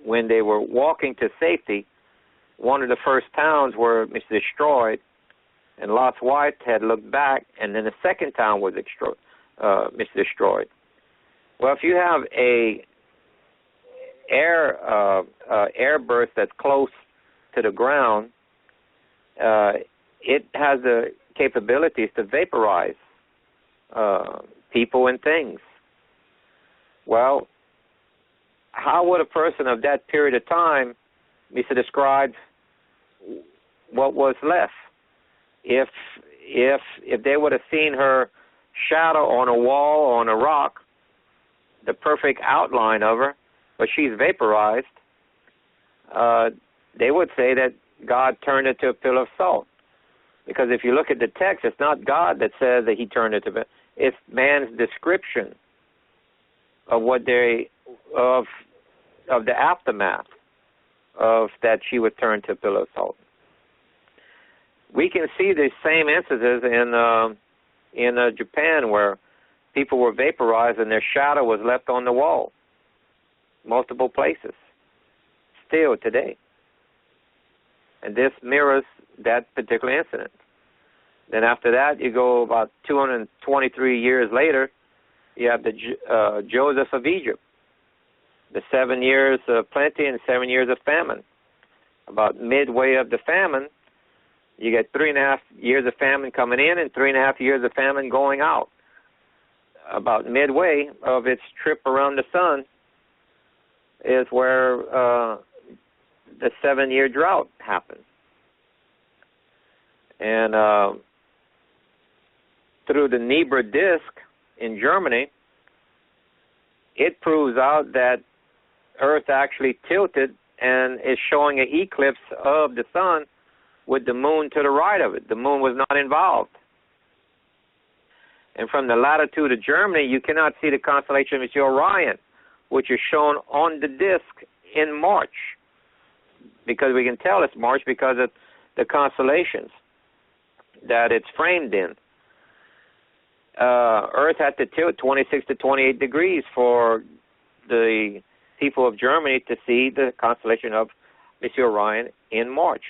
when they were walking to safety, one of the first towns were destroyed, and Lot's wife had looked back, and then the second town was destroyed. Well, if you have a air burst that's close to the ground, it has the capabilities to vaporize people and things. Well, how would a person of that period of time be to describe what was left? If if they would have seen her shadow on a wall or on a rock, the perfect outline of her, but she's vaporized, they would say that God turned it to a pillar of salt. Because if you look at the text, it's not God that says that he turned it to pillar. It's man's description of what of the aftermath of that she would turn to a pillar of salt. We can see the same instances in Japan, where people were vaporized and their shadow was left on the wall, multiple places, still today. And this mirrors that particular incident. Then after that, you go about 223 years later, you have the Joseph of Egypt, the 7 years of plenty and 7 years of famine. About midway of the famine, you get 3.5 years of famine coming in and 3.5 years of famine going out. About midway of its trip around the sun is where the 7-year drought happened. And through the Nibiru disk in Germany, it proves out that Earth actually tilted and is showing an eclipse of the sun with the moon to the right of it. The moon was not involved. And from the latitude of Germany, you cannot see the constellation of Orion, which is shown on the disk in March. Because we can tell it's March because of the constellations that it's framed in. Earth had to tilt 26 to 28 degrees for the people of Germany to see the constellation of Orion in March.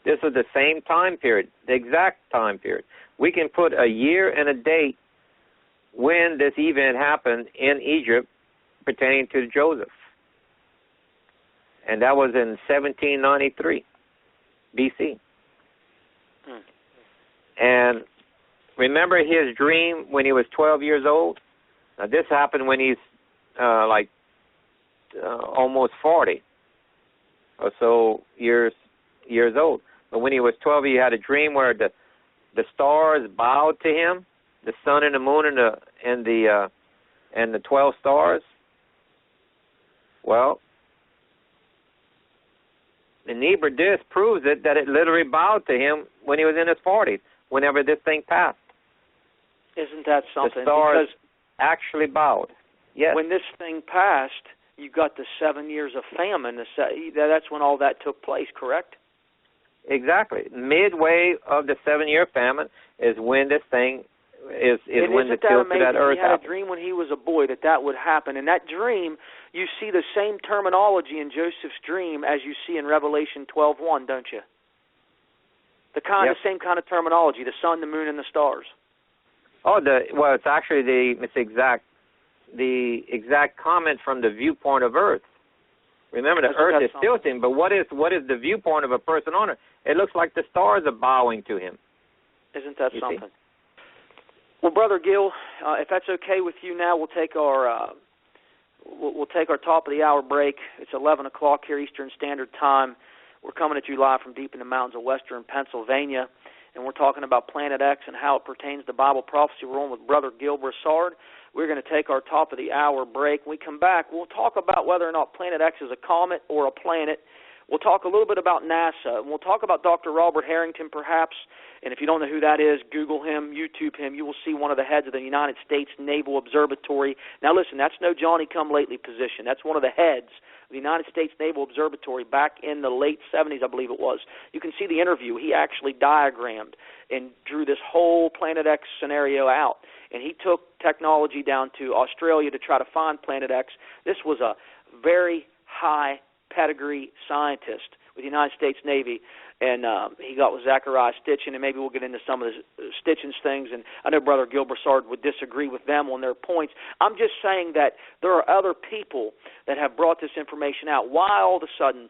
This is the same time period, the exact time period. We can put a year and a date when this event happened in Egypt pertaining to Joseph. And that was in 1793 B.C. And remember his dream when he was 12 years old? Now, this happened when he's almost 40 or so years old. But when he was 12, he had a dream where the stars bowed to him, the sun and the moon and the 12 stars. Well, the Nibiru disk proves it that it literally bowed to him when he was in his 40s, whenever this thing passed. Isn't that something? The stars because actually bowed. Yes. When this thing passed, you got the 7 years of famine. That's when all that took place, correct? Exactly. Midway of the 7-year famine is when this thing is when the tilt to that earth happened. He had a dream when he was a boy that would happen. And that dream, you see the same terminology in Joseph's dream as you see in Revelation 12:1, don't you? The same kind of terminology, the sun, the moon, and the stars. Oh, it's actually the exact comment from the viewpoint of Earth. Remember, the Earth is tilting, but what is the viewpoint of a person on it? It looks like the stars are bowing to him. Isn't that something? Well, Brother Gil, if that's okay with you now, we'll take our top of the hour break. It's 11 o'clock here Eastern Standard Time. We're coming at you live from deep in the mountains of western Pennsylvania, and we're talking about Planet X and how it pertains to Bible prophecy. We're on with Brother Gil Broussard. We're going to take our top of the hour break. When we come back, we'll talk about whether or not Planet X is a comet or a planet. We'll talk a little bit about NASA, and we'll talk about Dr. Robert Harrington, perhaps. And if you don't know who that is, Google him, YouTube him. You will see one of the heads of the United States Naval Observatory. Now, listen, that's no Johnny-come-lately position. That's one of the heads of the United States Naval Observatory back in the late 70s, I believe it was. You can see the interview. He actually diagrammed and drew this whole Planet X scenario out. And he took technology down to Australia to try to find Planet X. This was a very high pedigree scientist with the United States Navy, and he got with Zachariah Stitchin, and maybe we'll get into some of the Stitchin's things, and I know Brother Gil Broussard would disagree with them on their points. I'm just saying that there are other people that have brought this information out. Why all of a sudden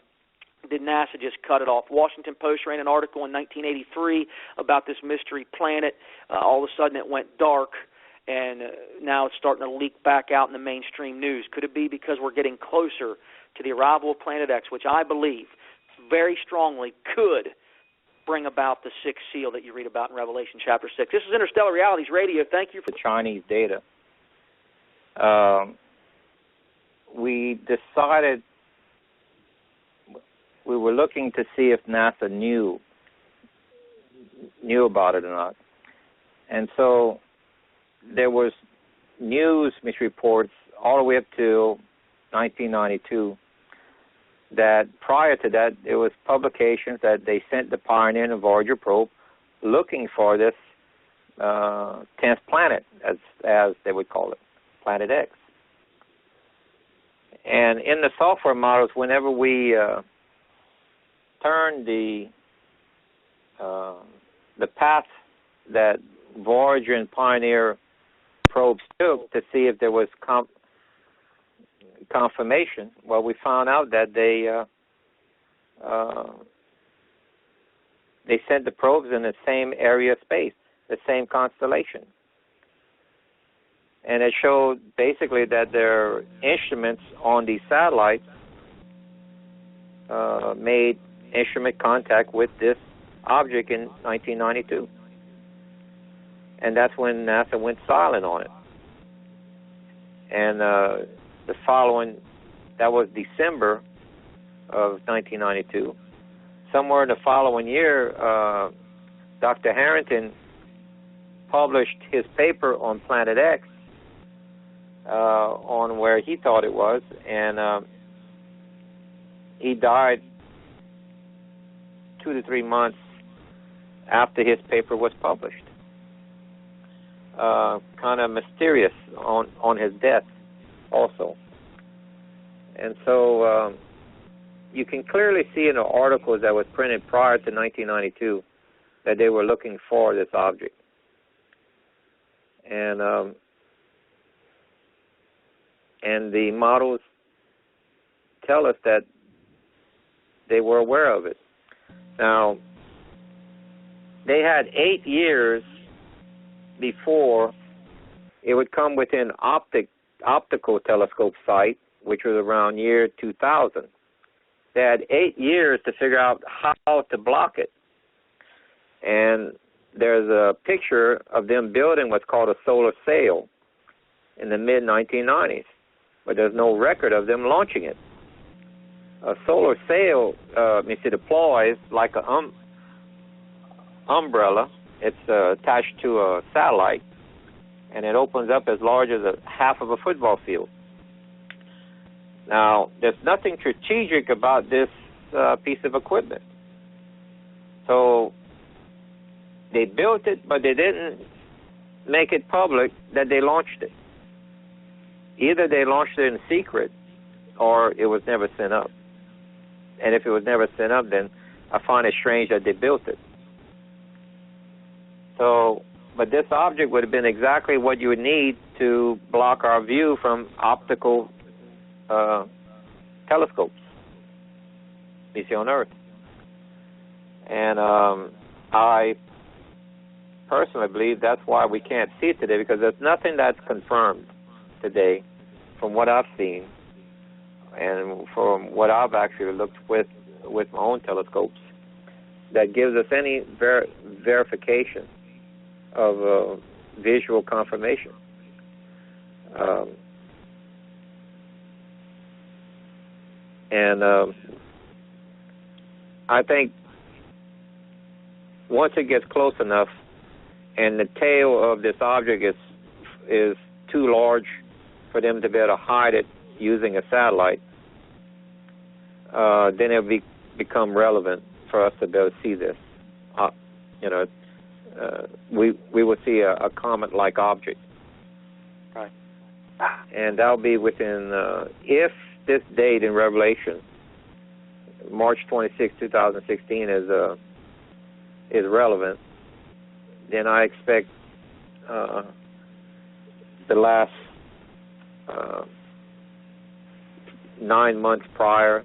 did NASA just cut it off? Washington Post ran an article in 1983 about this mystery planet. All of a sudden it went dark, and now it's starting to leak back out in the mainstream news. Could it be because we're getting closer to the arrival of Planet X, which I believe very strongly could bring about the sixth seal that you read about in Revelation chapter 6. This is Interstellar Realities Radio. Thank you for the Chinese data. We decided we were looking to see if NASA knew about it or not. And so there was news reports all the way up to 1992 that prior to that there was publications that they sent the Pioneer and Voyager probe looking for this 10th planet, as they would call it, Planet X. And in the software models, whenever we turned the path that Voyager and Pioneer probes took to see if there was confirmation, well, we found out that they sent the probes in the same area of space, the same constellation. And it showed basically that their instruments on these satellites made instrument contact with this object in 1992. And that's when NASA went silent on it. And the following, that was December of 1992. Somewhere in the following year, Dr. Harrington published his paper on Planet X, on where he thought it was, and he died 2 to 3 months after his paper was published. Kind of mysterious on his death also. And so you can clearly see in the articles that was printed prior to 1992 that they were looking for this object. And the models tell us that they were aware of it. Now, they had 8 years before it would come within optical telescope sight, which was around year 2000. They had 8 years to figure out how to block it. And there's a picture of them building what's called a solar sail in the mid-1990s, but there's no record of them launching it. A solar sail deploys like an umbrella. It's attached to a satellite, and it opens up as large as half of a football field. Now, there's nothing strategic about this piece of equipment. So they built it, but they didn't make it public that they launched it. Either they launched it in secret, or it was never sent up. And if it was never sent up, then I find it strange that they built it. So, but this object would have been exactly what you would need to block our view from optical telescopes we see on Earth. And I personally believe that's why we can't see it today, because there's nothing that's confirmed today from what I've seen and from what I've actually looked with my own telescopes that gives us any verification of visual confirmation. I think once it gets close enough and the tail of this object is too large for them to be able to hide it using a satellite, then it'll become relevant for us to be able to see this. We will see a comet-like object. Right. And that'll be within, if this date in Revelation, March 26, 2016, is relevant, then I expect the last 9 months prior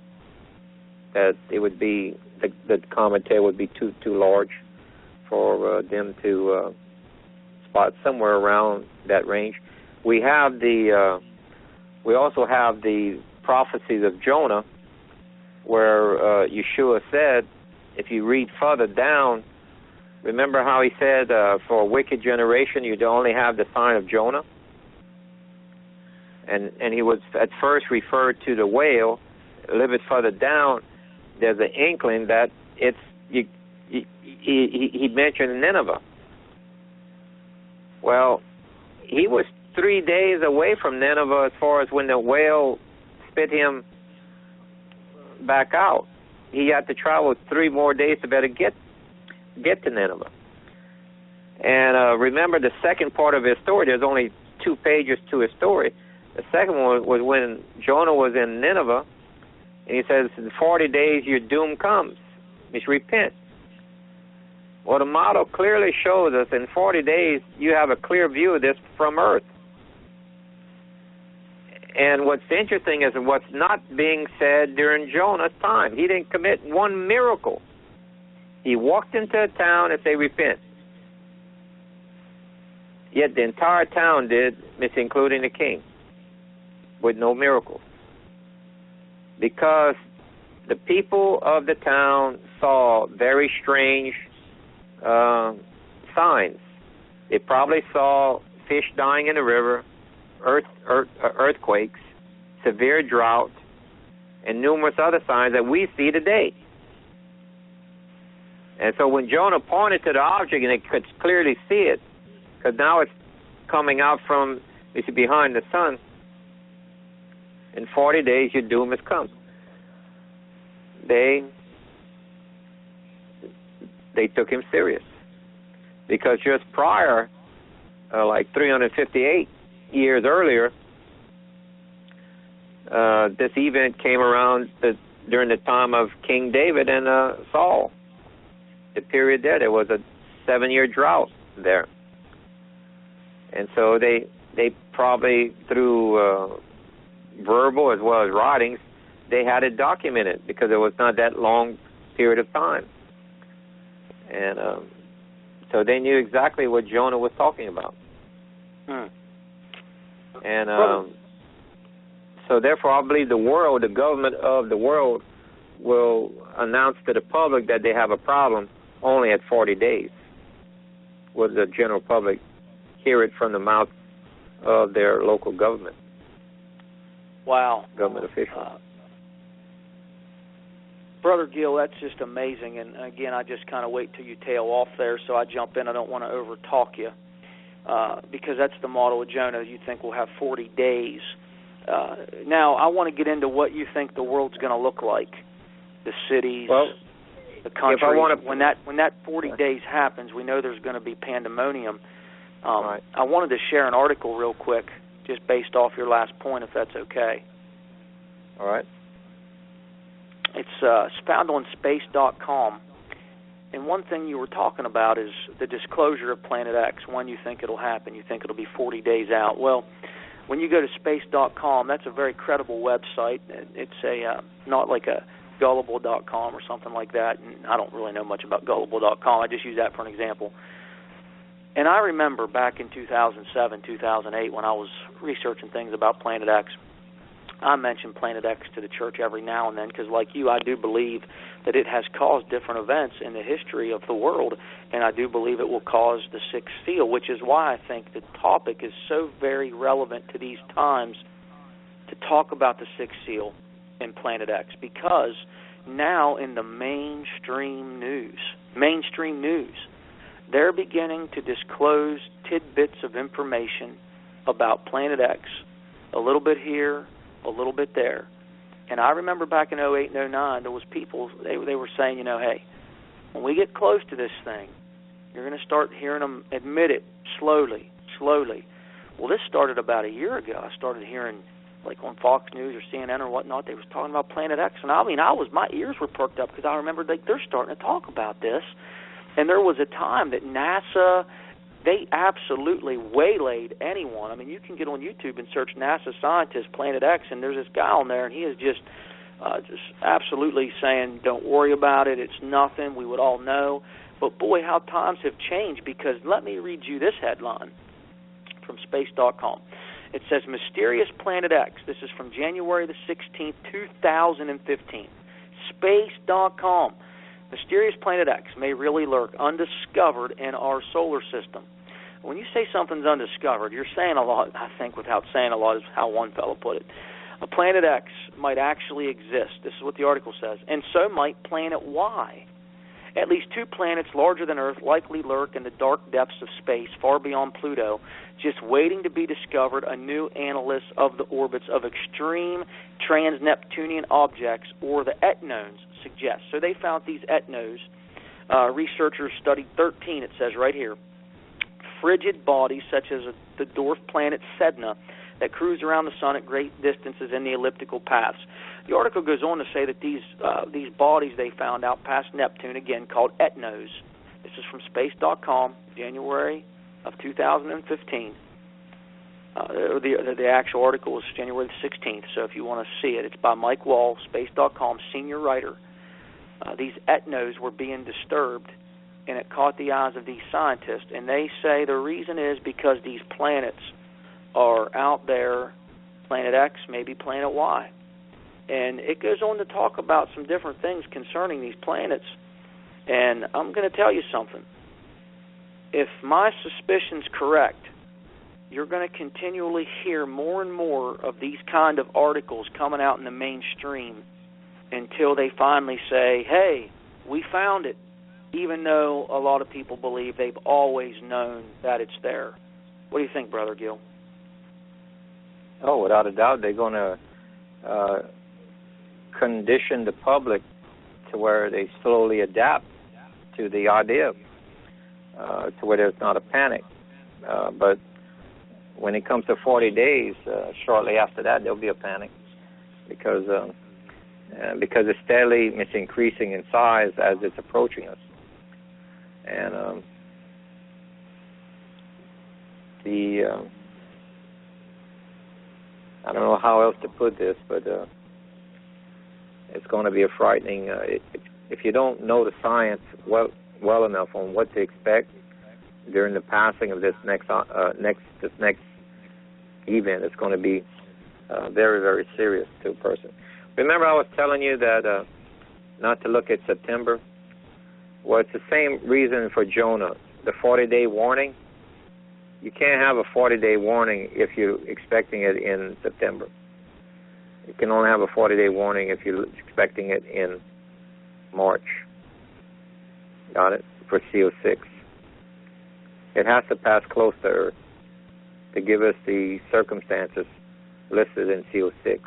that it would be the comet tail would be too large for them to spot somewhere around that range. We have we also have the prophecies of Jonah, where Yeshua said if you read further down, remember how he said, for a wicked generation, you'd only have the sign of Jonah? And he was at first referred to the whale. A little bit further down, there's an inkling that he mentioned Nineveh. Well, he was 3 days away from Nineveh as far as when the whale spit him back out. He had to travel 3 more days to better get to Nineveh. And remember the second part of his story, there's only 2 pages to his story. The second one was when Jonah was in Nineveh, and he says, in 40 days your doom comes. You should repent. Well, the model clearly shows us in 40 days you have a clear view of this from earth. And what's interesting is what's not being said during Jonah's time. He didn't commit one miracle. He walked into a town and said, repent. Yet the entire town did, including the king, with no miracles. Because the people of the town saw very strange signs. They probably saw fish dying in the river, earthquakes, severe drought, and numerous other signs that we see today. And so when Jonah pointed to the object, and they could clearly see it, because now it's coming out from behind the sun, in 40 days your doom has come. They took him serious. Because just prior, like 358 years earlier, this event came around during the time of King David and Saul. The period there was a 7-year drought there. And so they probably, through verbal as well as writings, they had it documented because it was not that long period of time. And so they knew exactly what Jonah was talking about. And so therefore I believe the government of the world will announce to the public that they have a problem only at 40 days. Will the general public hear it from the mouth of their local government? Wow. Government officials. Brother Gil, that's just amazing. And again, I just kind of wait till you tail off there, so I jump in. I don't want to over-talk you because that's the model of Jonah. You think we'll have 40 days. Now, I want to get into what you think the world's going to look like, the cities, the country. When that 40 days happens, we know there's going to be pandemonium. Right. I wanted to share an article real quick, just based off your last point, if that's okay. All right. It's found on space.com. And one thing you were talking about is the disclosure of Planet X, when you think it'll happen. You think it'll be 40 days out. Well, when you go to space.com, that's a very credible website. It's not like a gullible.com or something like that. And I don't really know much about gullible.com. I just use that for an example. And I remember back in 2007, 2008, when I was researching things about Planet X, I mention Planet X to the church every now and then because, like you, I do believe that it has caused different events in the history of the world, and I do believe it will cause the sixth seal, which is why I think the topic is so very relevant to these times to talk about the sixth seal in Planet X, because now in the mainstream news, they're beginning to disclose tidbits of information about Planet X, a little bit here, a little bit there. And I remember back in 08 and 09, there was people, they were saying, hey, when we get close to this thing, you're going to start hearing them admit it slowly. Well, this started about a year ago. I started hearing, like on Fox News or CNN or whatnot, they was talking about Planet X. And my ears were perked up because I remembered they're starting to talk about this. And there was a time that NASA, they absolutely waylaid anyone. I mean, you can get on YouTube and search NASA scientist Planet X, and there's this guy on there, and he is just absolutely saying, don't worry about it, it's nothing, we would all know. But boy, how times have changed, because let me read you this headline from space.com. It says, Mysterious Planet X. This is from January the 16th, 2015. Space.com. Mysterious Planet X may really lurk undiscovered in our solar system. When you say something's undiscovered, you're saying a lot, I think, without saying a lot, is how one fellow put it. A Planet X might actually exist. This is what the article says. And so might Planet Y. At least 2 planets larger than Earth likely lurk in the dark depths of space far beyond Pluto, just waiting to be discovered, a new analyst of the orbits of extreme trans-Neptunian objects, or the etnons, suggests. So they found these etnos. Researchers studied 13, it says right here, frigid bodies such as the dwarf planet Sedna that cruise around the sun at great distances in the elliptical paths. The article goes on to say that these bodies they found out past Neptune, again called etnos. This is from space.com, January of 2015. The actual article is January the 16th, so if you want to see it, it's by Mike Wall, space.com, senior writer. These etnos were being disturbed, and it caught the eyes of these scientists, and they say the reason is because these planets are out there, Planet X, maybe Planet Y. And it goes on to talk about some different things concerning these planets, and I'm going to tell you something. If my suspicion's correct, you're going to continually hear more and more of these kind of articles coming out in the mainstream until they finally say, hey, we found it, even though a lot of people believe they've always known that it's there. What do you think, Brother Gil? Oh, without a doubt, they're going to condition the public to where they slowly adapt to the idea, to where there's not a panic. But when it comes to 40 days, shortly after that, there'll be a panic because it's steadily increasing in size as it's approaching us. And I don't know how else to put this, but it's going to be a frightening. If you don't know the science well enough on what to expect during the passing of this next event, it's going to be very, very serious to a person. Remember, I was telling you that not to look at September. Well, it's the same reason for Jonah, the 40-day warning. You can't have a 40-day warning if you're expecting it in September. You can only have a 40-day warning if you're expecting it in March. Got it? For CO6. It has to pass close to Earth to give us the circumstances listed in CO6.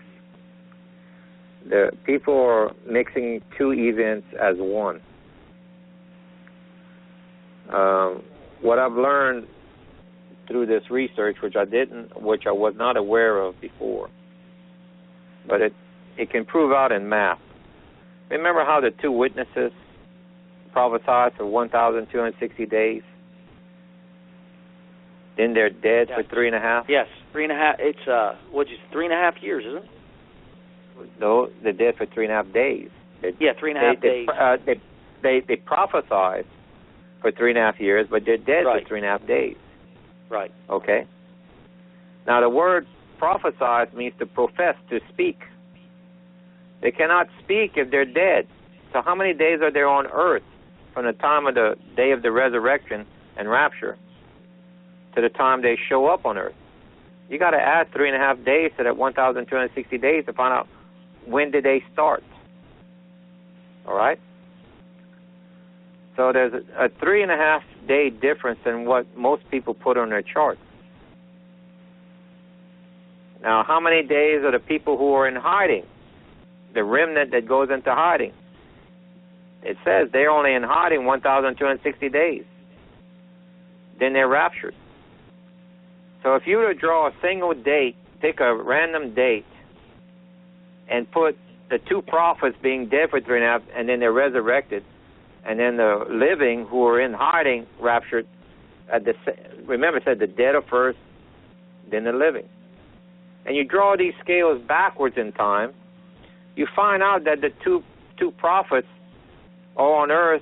The people are mixing 2 events as one. What I've learned through this research, which I was not aware of before, but it can prove out in math. Remember how the 2 witnesses prophesied for 1,260 days? Then they're dead for 3.5? Yes, 3.5. It's 3.5 years, isn't it? No, they're dead for 3.5 days. 3.5 days. They prophesied for 3.5 years, but they're dead for 3.5 days. Right. Okay. Now the word prophesied means to profess, to speak. They cannot speak if they're dead. So how many days are there on earth from the time of the day of the resurrection and rapture to the time they show up on earth? You got to add 3.5 days to that 1,260 days to find out when did they start. All right? So there's a 3.5 day difference in what most people put on their charts. Now, how many days are the people who are in hiding? The remnant that goes into hiding. It says they're only in hiding 1,260 days. Then they're raptured. So if you were to draw a single date, pick a random date, and put the 2 prophets being dead for 3.5, and then they're resurrected, and then the living who are in hiding raptured, remember it said the dead are first, then the living. And you draw these scales backwards in time, you find out that the two prophets are on earth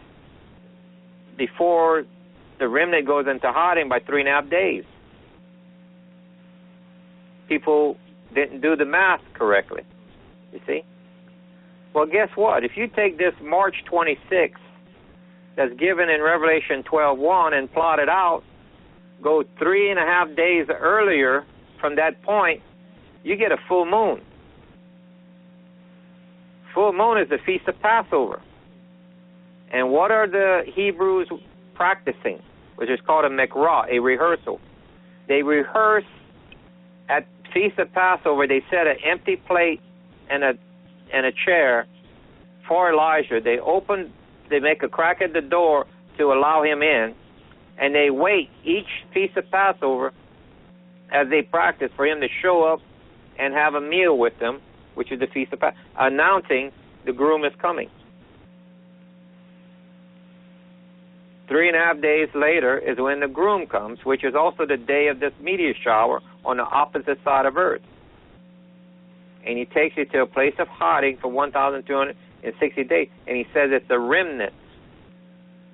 before the remnant goes into hiding by 3.5 days. People didn't do the math correctly, you see? Well, guess what? If you take this March 26th that's given in Revelation 12:1 and plotted out, go 3.5 days earlier from that point, you get a full moon. Full moon is the Feast of Passover. And what are the Hebrews practicing? Which is called a mikra, a rehearsal. They rehearse at Feast of Passover. They set an empty plate and a chair for Elijah. They make a crack at the door to allow him in, and they wait each Feast of Passover as they practice for him to show up and have a meal with them, which is the Feast of Passover, announcing the groom is coming. 3.5 days later is when the groom comes, which is also the day of this meteor shower on the opposite side of Earth. And he takes you to a place of hiding for 1,260 days. And he says it's a remnant.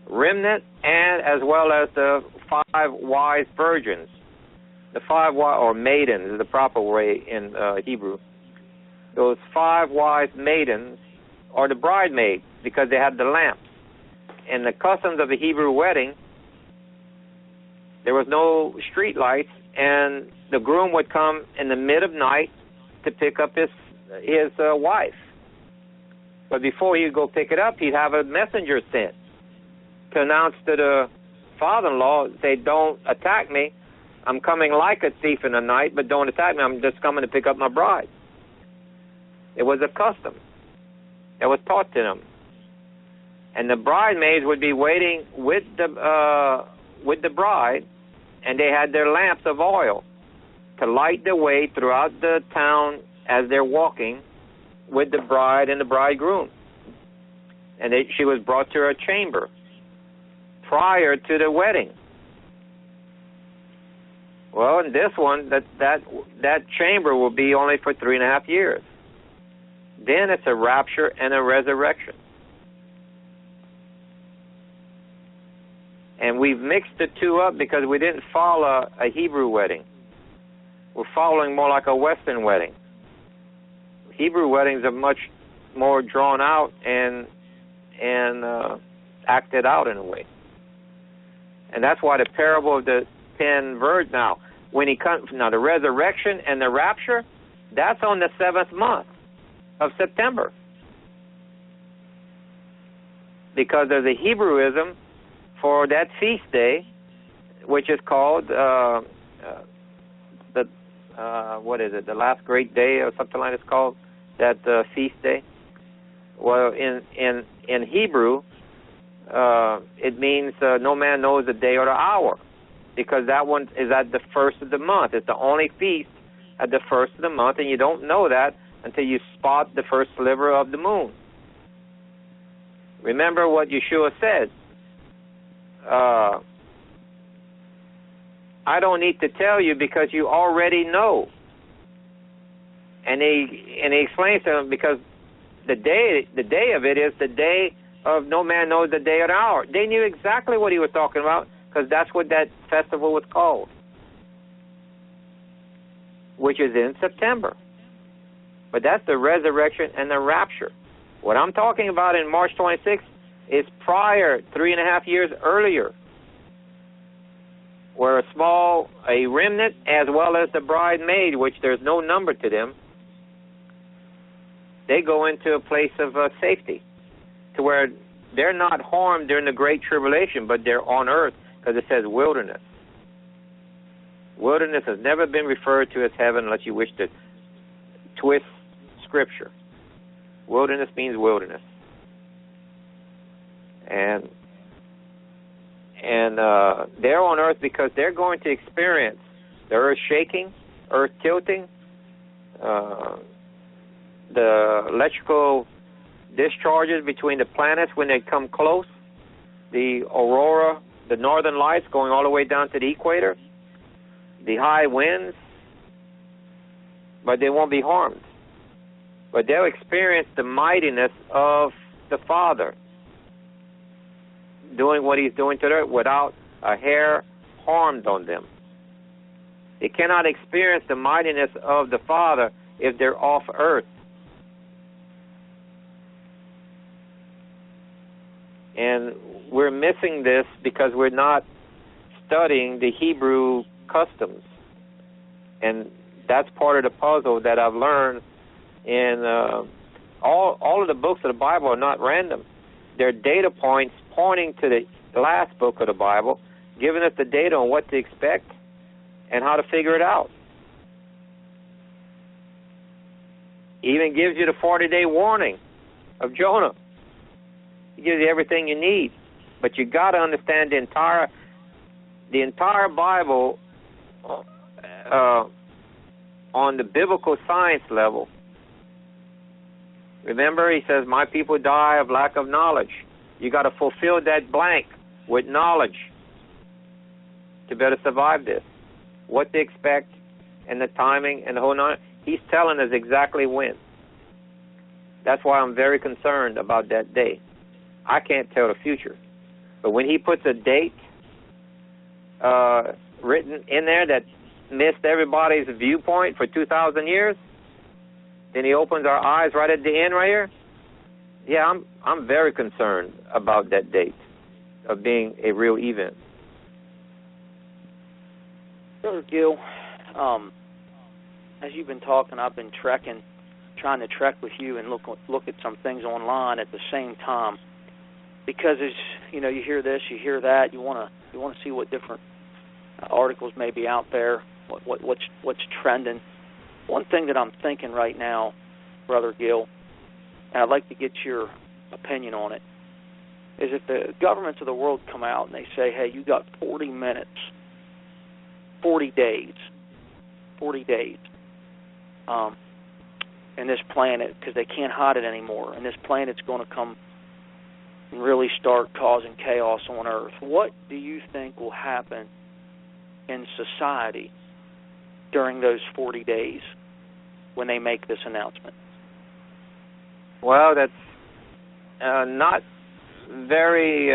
Remnant, and as well as the 5 wise virgins. The 5 wise, or maidens is the proper way in Hebrew. Those 5 wise maidens are the bridesmaids because they had the lamps. In the customs of the Hebrew wedding, there was no street lights, and the groom would come in the mid of night to pick up his wife. But before he'd go pick it up, he'd have a messenger sent to announce to the father-in-law, say, don't attack me. I'm coming like a thief in the night, but don't attack me. I'm just coming to pick up my bride. It was a custom that was taught to them. And the bridesmaids would be waiting with the bride, and they had their lamps of oil to light the way throughout the town as they're walking with the bride and the bridegroom. And she was brought to her chamber prior to the wedding. Well, in this one, that chamber will be only for 3.5 years. Then it's a rapture and a resurrection. And we've mixed the two up because we didn't follow a Hebrew wedding. We're following more like a Western wedding. Hebrew weddings are much more drawn out and acted out in a way. And that's why the parable of the 10 virgins, now, when he comes, now the resurrection and the rapture, that's on the 7th month of September. Because there's a Hebrewism for that feast day, which is called what is it? The last great day or something like it's called, that feast day. Well, in Hebrew, it means no man knows the day or the hour, because that one is at the first of the month. It's the only feast at the first of the month, and you don't know that until you spot the first sliver of the moon. Remember what Yeshua said. I don't need to tell you because you already know. And he explains to them, because the day of it is the day of no man knows the day or the hour. They knew exactly what he was talking about, because that's what that festival was called, which is in September. But that's the resurrection and the rapture. What I'm talking about in March 26th is prior, 3.5 years earlier, where a remnant, as well as the bridesmaid, which there's no number to them, they go into a place of safety, to where they're not harmed during the Great Tribulation, but they're on earth, because it says wilderness. Wilderness has never been referred to as heaven unless you wish to twist Scripture. Wilderness means wilderness. And they're on earth because they're going to experience the earth shaking, earth tilting, the electrical discharges between the planets when they come close, the aurora, the northern lights going all the way down to the equator, the high winds, but they won't be harmed. But they'll experience the mightiness of the Father doing what he's doing to them without a hair harmed on them. They cannot experience the mightiness of the Father if they're off earth. And we're missing this because we're not studying the Hebrew customs. And that's part of the puzzle that I've learned in all of the books of the Bible are not random. They're data points pointing to the last book of the Bible, giving us the data on what to expect and how to figure it out. Even gives you the 40-day warning of Jonah. It gives you everything you need. But you got to understand the entire Bible on the biblical science level. Remember, he says, my people die of lack of knowledge. You got to fulfill that blank with knowledge to better survive this. What to expect and the timing and the whole nine. He's telling us exactly when. That's why I'm very concerned about that day. I can't tell the future. But when he puts a date written in there that missed everybody's viewpoint for 2,000 years, then he opens our eyes right at the end right here. Yeah, I'm very concerned about that date of being a real event. Brother Gil, as you've been talking, I've been trying to trek with you and look at some things online at the same time, because as you know, you hear this, you hear that, you want to see what different articles may be out there, what's trending. One thing that I'm thinking right now, Brother Gil, and I'd like to get your opinion on it, is if the governments of the world come out and they say, hey, you got 40 minutes, 40 days, and this planet, because they can't hide it anymore, and this planet's going to come and really start causing chaos on Earth. What do you think will happen in society during those 40 days when they make this announcement? Well, that's not very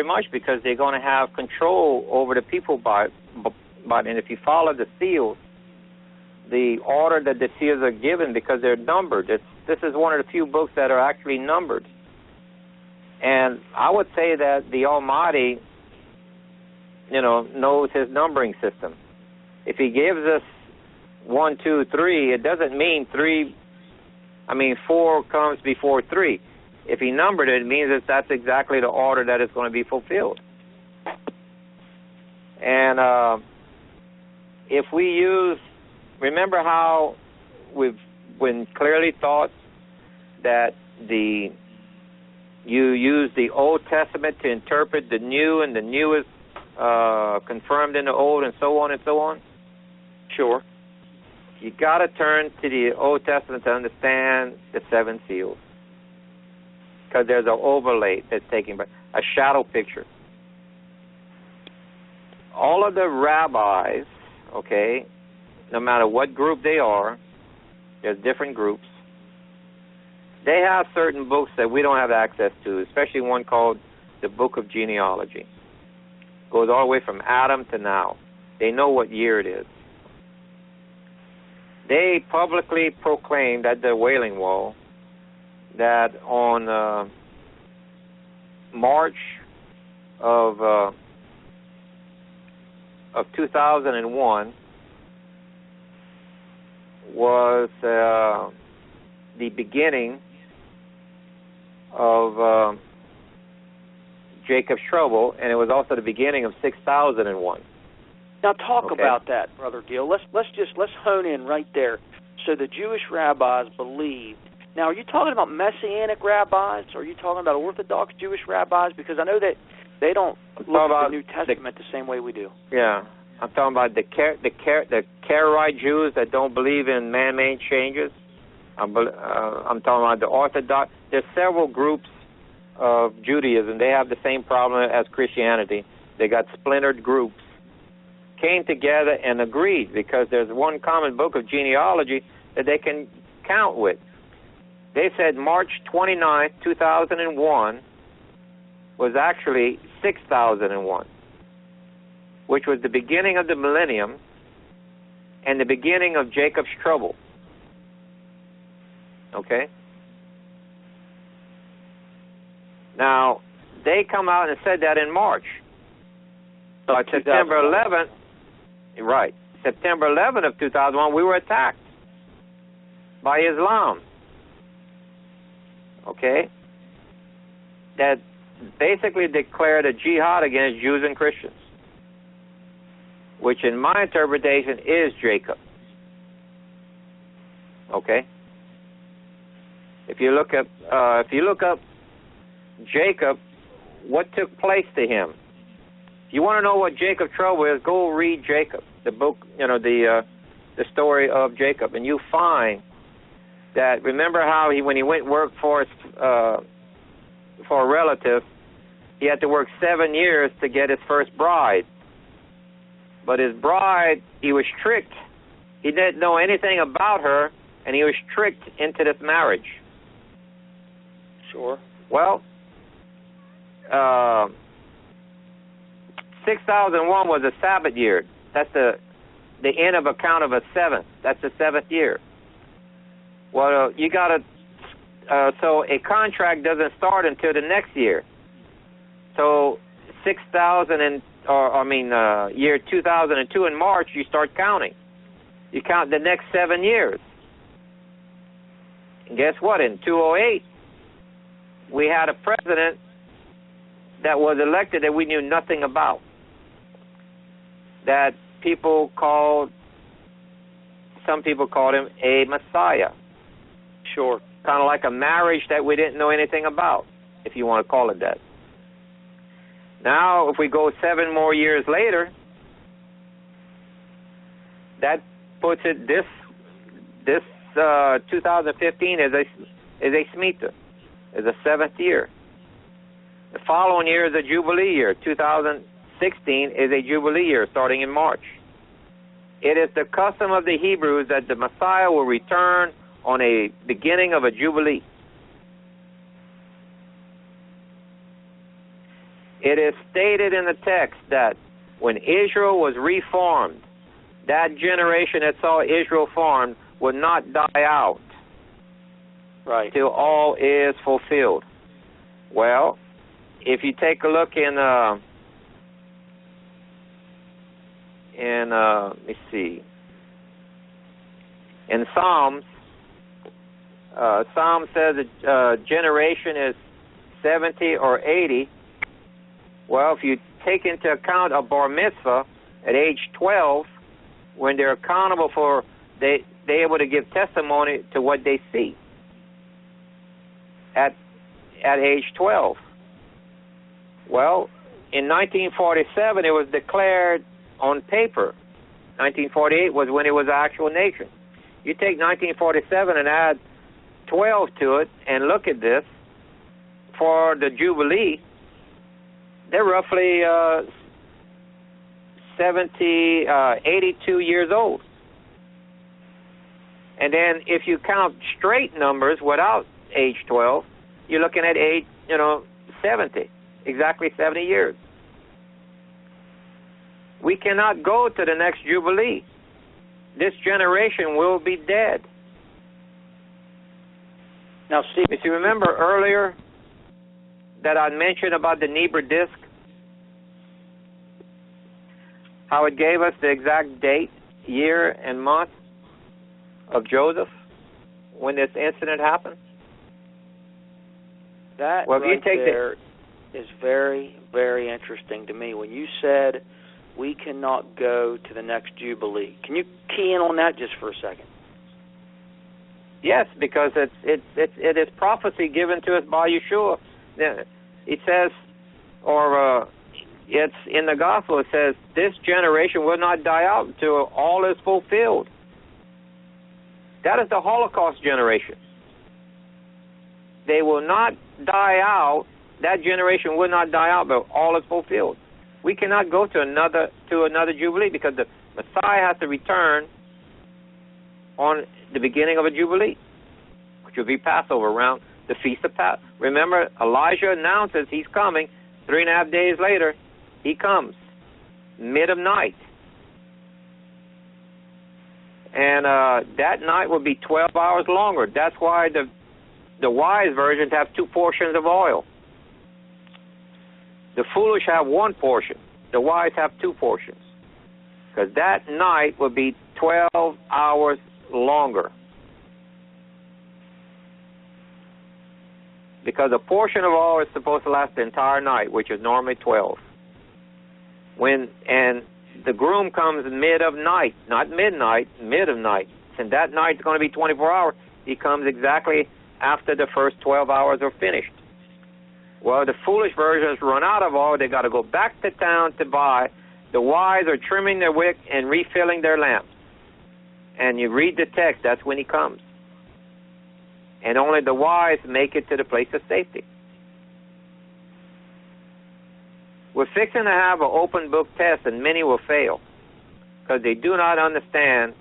much, because they're going to have control over the people by and if you follow the seals, the order that the seals are given, because they're numbered. This is one of the few books that are actually numbered. And I would say that the Almighty, knows his numbering system. If he gives us 1, 2, 3, it doesn't mean 4 comes before 3. If he numbered it, it means that that's exactly the order that is going to be fulfilled. And if we remember how we've been clearly taught that you use the Old Testament to interpret the New, and the New is confirmed in the Old, and so on and so on? Sure. You got to turn to the Old Testament to understand the 7 seals, because there's an overlay that's taking place, a shadow picture. All of the rabbis, okay, no matter what group they are, there's different groups, they have certain books that we don't have access to, especially one called the Book of Genealogy. Goes all the way from Adam to now. They know what year it is. They publicly proclaimed at the Wailing Wall that on March of 2001 was the beginning of Jacob's trouble, and it was also the beginning of 6001. Now talk about that, Brother Gil. Let's hone in right there. So the Jewish rabbis believed. Now, are you talking about Messianic rabbis, or are you talking about Orthodox Jewish rabbis? Because I know that they don't look at the New Testament the same way we do. Yeah, I'm talking about the Karaite Jews that don't believe in man-made changes. I'm talking about the Orthodox. There's several groups of Judaism. They have the same problem as Christianity. They got splintered groups. Came together and agreed, because there's one common book of genealogy that they can count with. They said March 29th, 2001 was actually 6001, which was the beginning of the millennium and the beginning of Jacob's trouble. Okay? Now, they come out and said that in March. But September 11th, right, September 11th of 2001, we were attacked by Islam. Okay? That basically declared a jihad against Jews and Christians, which in my interpretation is Jacob. Okay? If you look up Jacob, what took place to him? If you want to know what Jacob's trouble is, go read Jacob, the book, the story of Jacob, and you find that, remember how when he went work for a relative, he had to work 7 years to get his first bride. But his bride, he was tricked. He didn't know anything about her, and he was tricked into this marriage. Sure. Well, 6001 was a Sabbath year. That's the end of a count of a seventh. That's the seventh year. Well, you got to. So a contract doesn't start until the next year. So 6000 year 2002 in March, you start counting. You count the next 7 years. And guess what? In 2008, we had a president that was elected that we knew nothing about, that some people called him a Messiah. Sure. Kind of like a marriage that we didn't know anything about, if you want to call it that. Now, if we go 7 more years later, that puts it this 2015 is a Shemitah, is a 7th year. The following year is a Jubilee year. 2016 is a Jubilee year starting in March. It is the custom of the Hebrews that the Messiah will return on a beginning of a Jubilee. It is stated in the text that when Israel was reformed, that generation that saw Israel formed would not die out, right, till all is fulfilled. Well, if you take a look in let me see, in Psalms, Psalm says that generation is 70 or 80. Well, if you take into account a bar mitzvah at age 12, when they're accountable for, they're able to give testimony to what they see at age 12. Well, in 1947, it was declared on paper. 1948 was when it was an actual nation. You take 1947 and add 12 to it, and look at this. For the Jubilee, they're roughly 82 years old. And then if you count straight numbers without age 12, you're looking at 70, exactly 70 years. We cannot go to the next Jubilee. This generation will be dead. Now, Steve, if you remember earlier that I mentioned about the Nibiru disc, how it gave us the exact date, year, and month of Joseph when this incident happened? That is very, very interesting to me. When you said we cannot go to the next Jubilee, can you key in on that just for a second? Yes, because it is prophecy given to us by Yeshua. It says, it's in the gospel, it says, this generation will not die out until all is fulfilled. That is the Holocaust generation. They will not die out. That generation will not die out, but all is fulfilled. We cannot go to another Jubilee because the Messiah has to return on the beginning of a Jubilee, which will be Passover, around the Feast of Passover. Remember, Elijah announces he's coming. 3.5 days later, he comes, mid of night. And that night will be 12 hours longer. That's why the wise versions have 2 portions of oil. The foolish have one portion. The wise have two portions. Because that night will be 12 hours longer. Because a portion of all is supposed to last the entire night, which is normally 12. And the groom comes mid of night, not midnight, mid of night. And that night's going to be 24 hours. He comes exactly after the first 12 hours are finished. Well, the foolish versions run out of oil. They got to go back to town to buy. The wise are trimming their wick and refilling their lamps. And you read the text, that's when he comes. And only the wise make it to the place of safety. We're fixing to have an open book test, and many will fail because they do not understand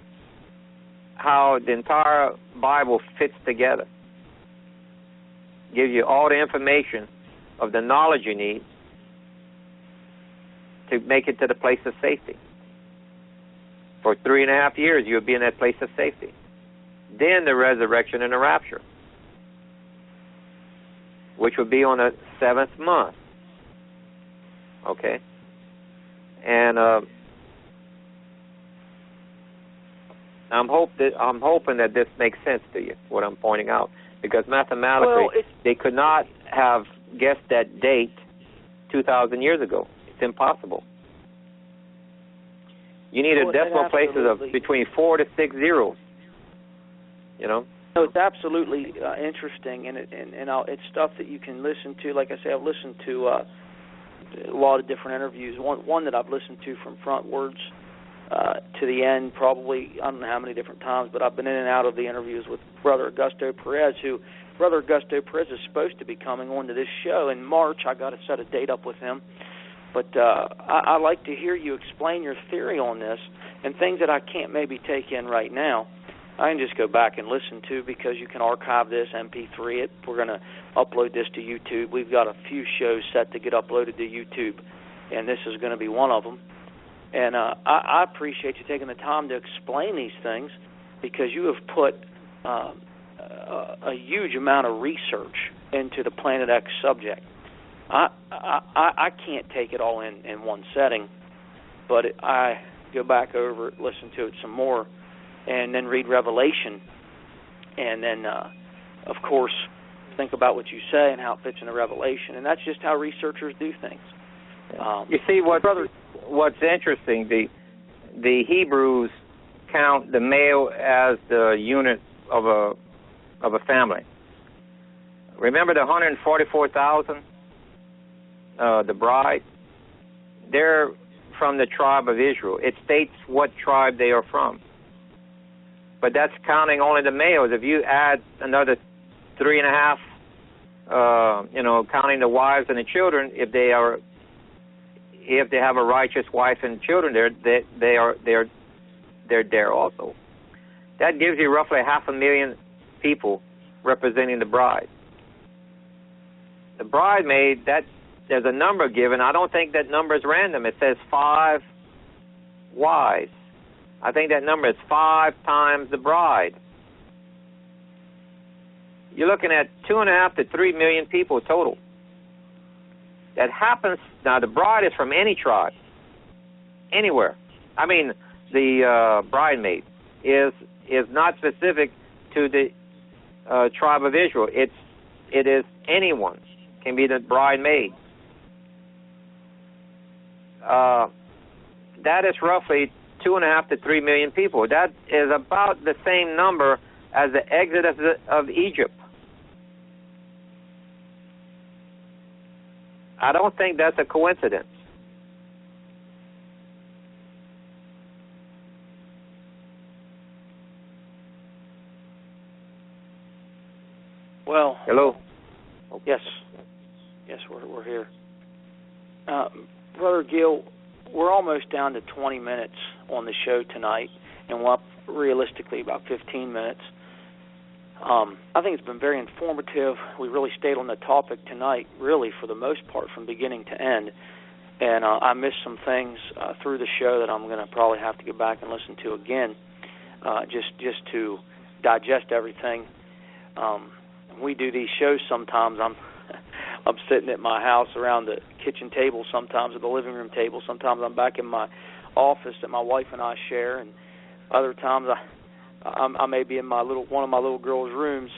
how the entire Bible fits together. Gives you all the information of the knowledge you need to make it to the place of safety. For 3.5 years, you'll be in that place of safety. Then the resurrection and the rapture, which will be on the 7th month. Okay? And I'm hoping that this makes sense to you, what I'm pointing out. Because mathematically, they could not have guessed that date 2,000 years ago. It's impossible. You need a decimal places of between 4 to 6 zeros. You know? No, it's absolutely interesting, and it's stuff that you can listen to. Like I say, I've listened to a lot of different interviews. One that I've listened to from frontwards to the end, probably, I don't know how many different times, but I've been in and out of the interviews with Brother Augusto Perez, Brother Augusto Perez is supposed to be coming on to this show in March. I got to set a date up with him. But I like to hear you explain your theory on this and things that I can't maybe take in right now. I can just go back and listen to, because you can archive this, MP3 it. We're going to upload this to YouTube. We've got a few shows set to get uploaded to YouTube, and this is going to be one of them. And I appreciate you taking the time to explain these things, because you have put a huge amount of research into the Planet X subject. I can't take it all in one setting, but I go back over it, listen to it some more, and then read Revelation, and then, of course, think about what you say and how it fits in the Revelation. And that's just how researchers do things. You see, what's interesting, the Hebrews count the male as the unit of a family. Remember the 144,000, the bride? They're from the tribe of Israel. It states what tribe they are from. But that's counting only the males. If you add another 3.5, counting the wives and the children, if they have a righteous wife and children, they're there also. That gives you roughly 500,000 people representing the bride. The bridemaid, there's a number given. I don't think that number is random. It says 5 wives. I think that number is 5 times the bride. You're looking at 2.5 to 3 million people total. That happens. Now, the bride is from any tribe, anywhere. I mean, the bridemaid is not specific to the tribe of Israel. It is anyone can be the bridemaid. That is roughly 2.5 to 3 million people. That is about the same number as the exodus of Egypt. I don't think that's a coincidence. Well, hello. Yes, we're here. Brother Gil, we're almost down to 20 minutes on the show tonight, and we're up realistically about 15 minutes. I think it's been very informative. We really stayed on the topic tonight, really, for the most part, from beginning to end. And I missed some things through the show that I'm going to probably have to go back and listen to again, just to digest everything. We do these shows sometimes. I'm sitting at my house around the kitchen table sometimes, or the living room table. Sometimes I'm back in my office that my wife and I share, and other times I may be in one of my little girls' rooms.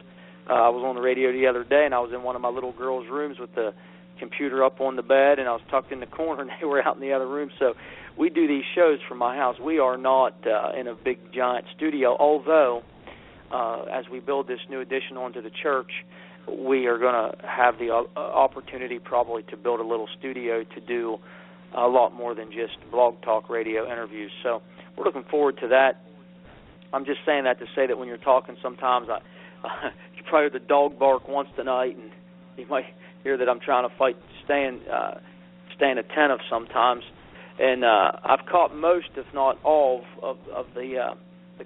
I was on the radio the other day, and I was in one of my little girls' rooms with the computer up on the bed, and I was tucked in the corner, and they were out in the other room. So we do these shows from my house. We are not in a big, giant studio, although as we build this new addition onto the church, we are going to have the opportunity probably to build a little studio to do a lot more than just blog talk radio interviews. So we're looking forward to that. I'm just saying that to say that when you're talking, sometimes you probably heard the dog bark once tonight, and you might hear that I'm trying to fight staying attentive sometimes. And I've caught most, if not all, of the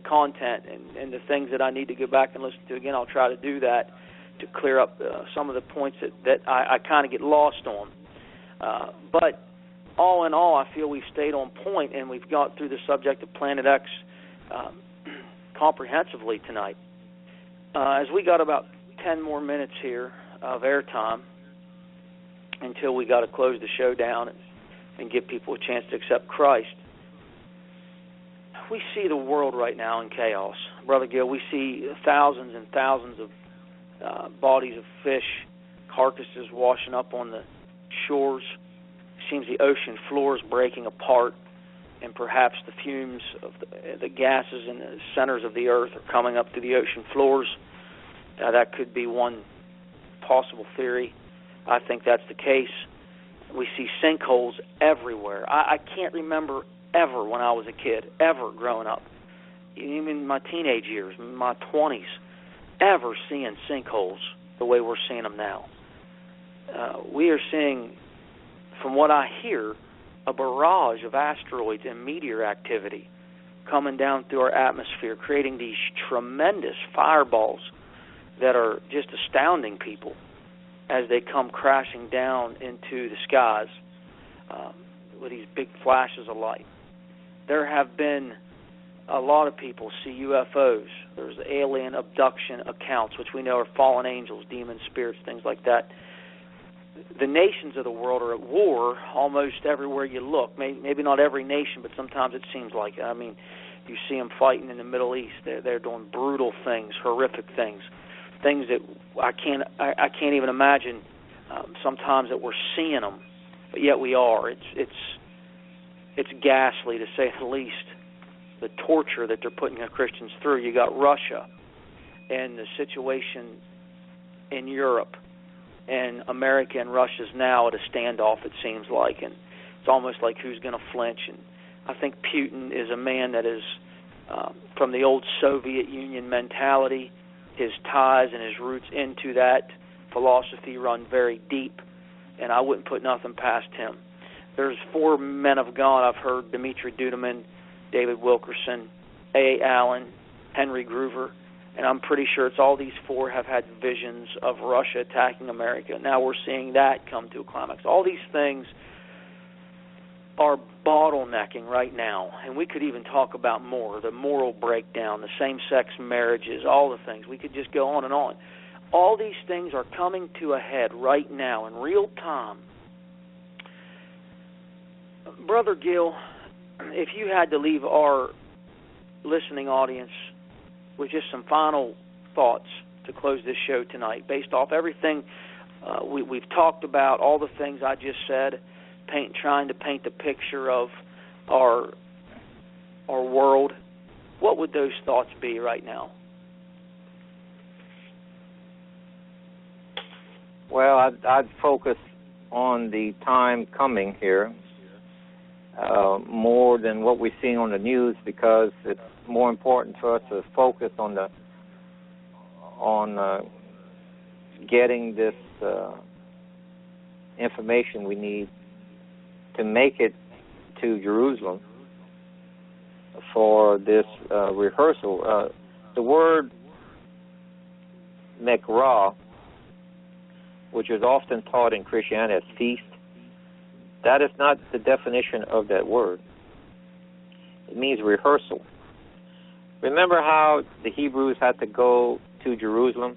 content and the things that I need to go back and listen to again. I'll try to do that to clear up some of the points that I kind of get lost on. But all in all, I feel we've stayed on point, and we've got through the subject of Planet X comprehensively tonight. As we got about 10 more minutes here of airtime until we got to close the show down and give people a chance to accept Christ, we see the world right now in chaos. Brother Gil, we see thousands and thousands of bodies of fish, carcasses washing up on the shores. It seems the ocean floor is breaking apart, and perhaps the fumes of the gases in the centers of the earth are coming up to the ocean floors. That could be one possible theory. I think that's the case. We see sinkholes everywhere. I can't remember ever when I was a kid, ever growing up, even in my teenage years, my 20s, ever seeing sinkholes the way we're seeing them now. We are seeing, from what I hear, a barrage of asteroids and meteor activity coming down through our atmosphere, creating these tremendous fireballs that are just astounding people as they come crashing down into the skies with these big flashes of light. There have been a lot of people see UFOs. There's alien abduction accounts, which we know are fallen angels, demon spirits, things like that. The nations of the world are at war almost everywhere you look. Maybe not every nation, but sometimes it seems like it. I mean, you see them fighting in the Middle East. They're doing brutal things, horrific things that I can't even imagine sometimes that we're seeing them, but yet we are. It's ghastly, to say the least, the torture that they're putting Christians through. You got Russia and the situation in Europe, and America and Russia's now at a standoff, it seems like, and it's almost like who's going to flinch. And I think Putin is a man that is from the old Soviet Union mentality. His ties and his roots into that philosophy run very deep, and I wouldn't put nothing past him. There's 4 men of God I've heard: Dimitri Duduman, David Wilkerson, A. Allen, Henry Groover, and I'm pretty sure it's all these 4 have had visions of Russia attacking America. Now we're seeing that come to a climax. All these things are bottlenecking right now, and we could even talk about more: the moral breakdown, the same-sex marriages, all the things. We could just go on and on. All these things are coming to a head right now in real time. Brother Gil, if you had to leave our listening audience with just some final thoughts to close this show tonight, based off everything we've talked about, all the things I just said, trying to paint the picture of our world, what would those thoughts be right now? Well, I'd focus on the time coming here more than what we're seeing on the news, because it's more important for us to focus on getting this information we need to make it to Jerusalem for this rehearsal. The word Mekrah, which is often taught in Christianity as feast, that is not the definition of that word. It means rehearsal. Remember how the Hebrews had to go to Jerusalem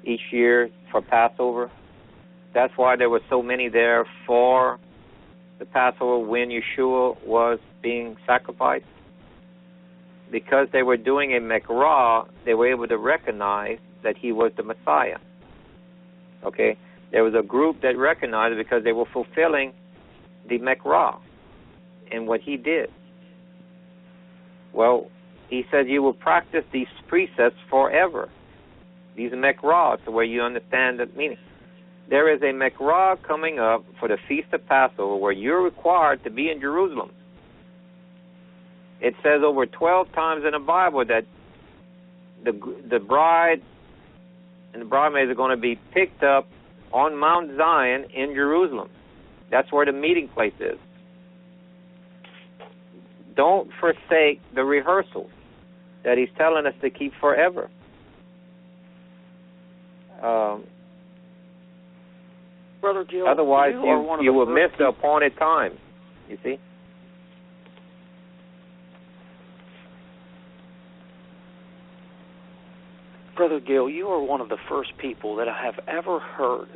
each year for Passover? That's why there were so many there for the Passover when Yeshua was being sacrificed. Because they were doing a Mekrah, they were able to recognize that he was the Messiah. Okay? There was a group that recognized it because they were fulfilling the Mekrah and what he did. Well, he said you will practice these precepts forever. These Mekrahs, where you understand the meaning. There is a Mekrah coming up for the Feast of Passover where you're required to be in Jerusalem. It says over 12 times in the Bible that the bride and the bridesmaids are going to be picked up on Mount Zion in Jerusalem. That's where the meeting place is. Don't forsake the rehearsals that he's telling us to keep forever. Brother Gil, otherwise you will miss the appointed time, you see? Brother Gil, you are one of the first people that I have ever heard,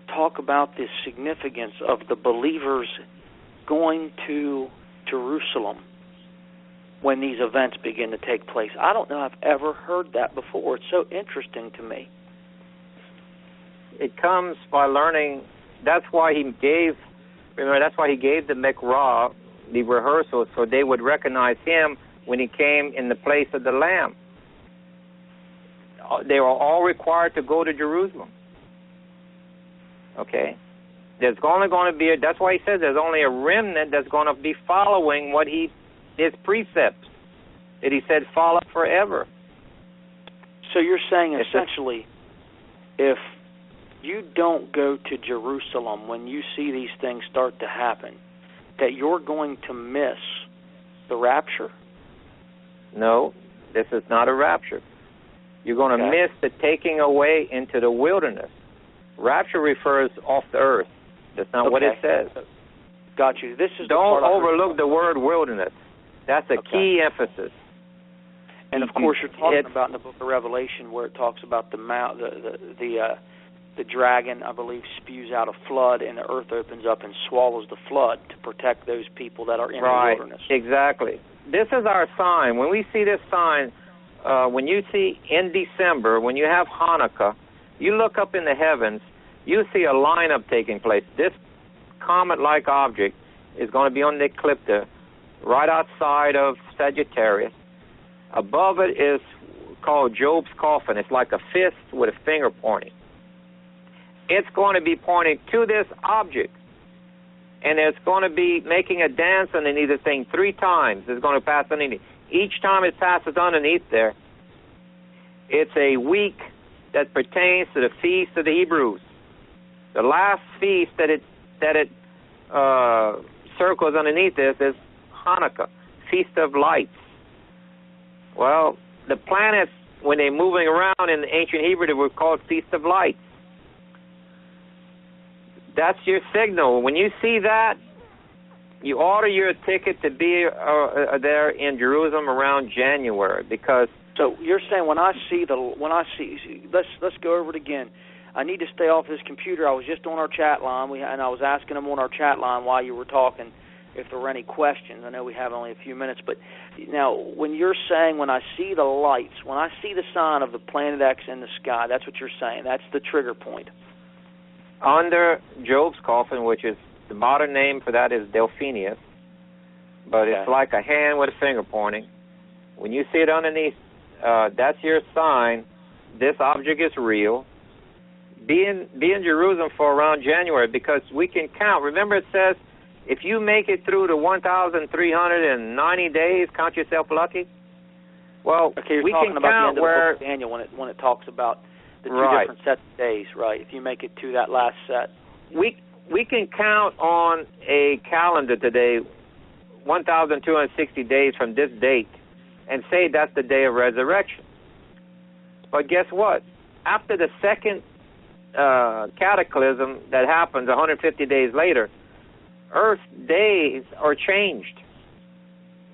talk about the significance of the believers going to Jerusalem when these events begin to take place. I don't know if I've ever heard that before. It's so interesting to me. It comes by learning. That's why he gave the Mekrah, the rehearsals, so they would recognize him when he came in the place of the Lamb. They were all required to go to Jerusalem. Okay? There's only going to be, that's why he says there's only a remnant that's going to be following his precepts that he said follow forever. So you're saying essentially, if you don't go to Jerusalem when you see these things start to happen, that you're going to miss the rapture? No, this is not a rapture. You're going to miss the taking away into the wilderness. Rapture refers off the earth. That's not what it says. Got you. Don't overlook the word wilderness. That's a key emphasis. And of course, you're talking about in the book of Revelation where it talks about the dragon, I believe, spews out a flood, and the earth opens up and swallows the flood to protect those people that are in the wilderness. Exactly. This is our sign. When we see this sign, when you see in December, when you have Hanukkah, you look up in the heavens, you see a lineup taking place. This comet-like object is going to be on the ecliptic right outside of Sagittarius. Above it is called Job's coffin. It's like a fist with a finger pointing. It's going to be pointing to this object, and it's going to be making a dance underneath the thing 3 times. It's going to pass underneath. Each time it passes underneath there, it's a week that pertains to the feast of the Hebrews. The last feast that it circles underneath this is Hanukkah, Feast of Lights. Well, the planets, when they're moving around in the ancient Hebrew, they were called Feast of Lights. That's your signal. When you see that, you order your ticket to be there in Jerusalem around January, because. So you're saying let's go over it again. I need to stay off this computer. I was just on our chat line, and I was asking them on our chat line while you were talking if there were any questions. I know we have only a few minutes, but now when you're saying when I see the lights, when I see the sign of the planet X in the sky, that's what you're saying. That's the trigger point. Under Job's coffin, which is the modern name for that is Delphinius, but it's like a hand with a finger pointing. When you see it underneath, that's your sign. This object is real. Be in Jerusalem for around January, because we can count. Remember, it says if you make it through the 1,390 days, count yourself lucky. Well, you're we talking can about count the end where of the book of Daniel when it talks about the 2 different sets of days, right? If you make it to that last set, we can count on a calendar today 1,260 days from this date and say that's the day of resurrection. But guess what? After the second cataclysm that happens 150 days later, Earth's days are changed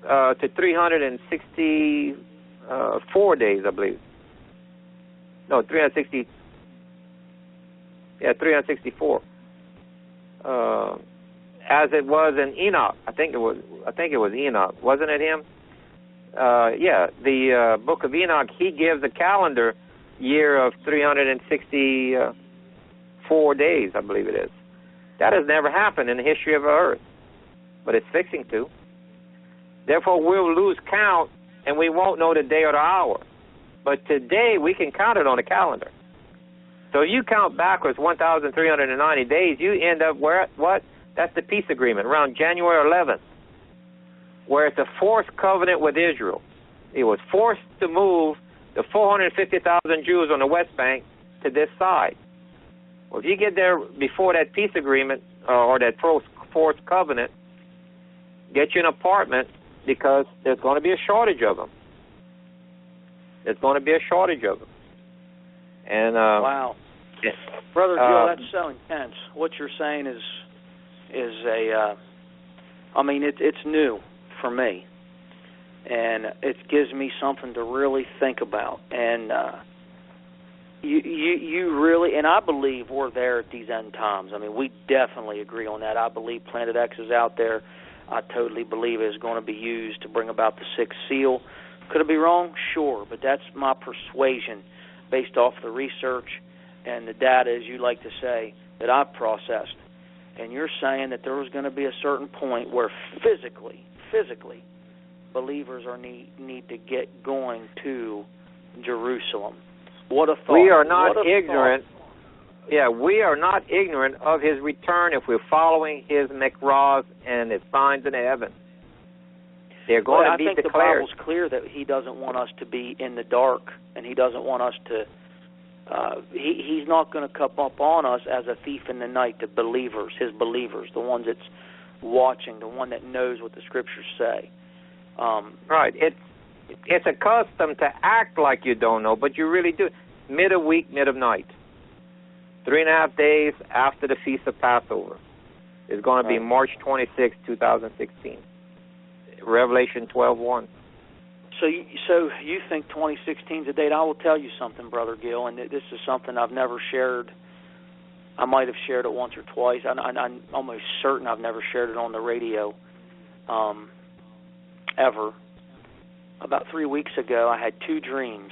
to 364 days, I believe. No, 360. Yeah, 364. As it was in Enoch. I think it was Enoch. Wasn't it him? Yeah, the book of Enoch, he gives a calendar year of 364 days, I believe it is. That has never happened in the history of our earth, but it's fixing to. Therefore, we'll lose count, and we won't know the day or the hour. But today, we can count it on the calendar. So you count backwards 1,390 days, you end up where, what? That's the peace agreement, around January 11th, where it's a forced covenant with Israel. It was forced to move the 450,000 Jews on the West Bank to this side. Well, if you get there before that peace agreement or that forced covenant, get you an apartment, because there's going to be a shortage of them. There's going to be a shortage of them. And wow. Yeah. Brother Gil, that's so intense. What you're saying is I mean, it's new for me, and it gives me something to really think about. And you really, and I believe we're there at these end times. I mean, we definitely agree on that. I believe Planet X is out there. I totally believe it is going to be used to bring about the sixth seal. Could it be wrong? Sure, but that's my persuasion based off the research and the data, as you like to say, that I've processed. And you're saying that there was going to be a certain point where physically, believers need to get going to Jerusalem. What a thought. We are not ignorant. Yeah, we are not ignorant of his return if we're following his mikraz and his signs in heaven. They're going to be declared. I think the Bible's clear that he doesn't want us to be in the dark, and he doesn't want us to he's not going to come up on us as a thief in the night, the believers, his believers, the ones that's watching, the one that knows what the scriptures say. Right. It's a custom to act like you don't know, but you really do. Mid of week, mid of night. 3.5 days after the Feast of Passover. It's going to be March 26, 2016. Revelation 12:1. So you think 2016 is a date? I will tell you something, Brother Gil, and this is something I've never shared. I might have shared it once or twice. I'm almost certain I've never shared it on the radio ever. About 3 weeks ago, I had two dreams,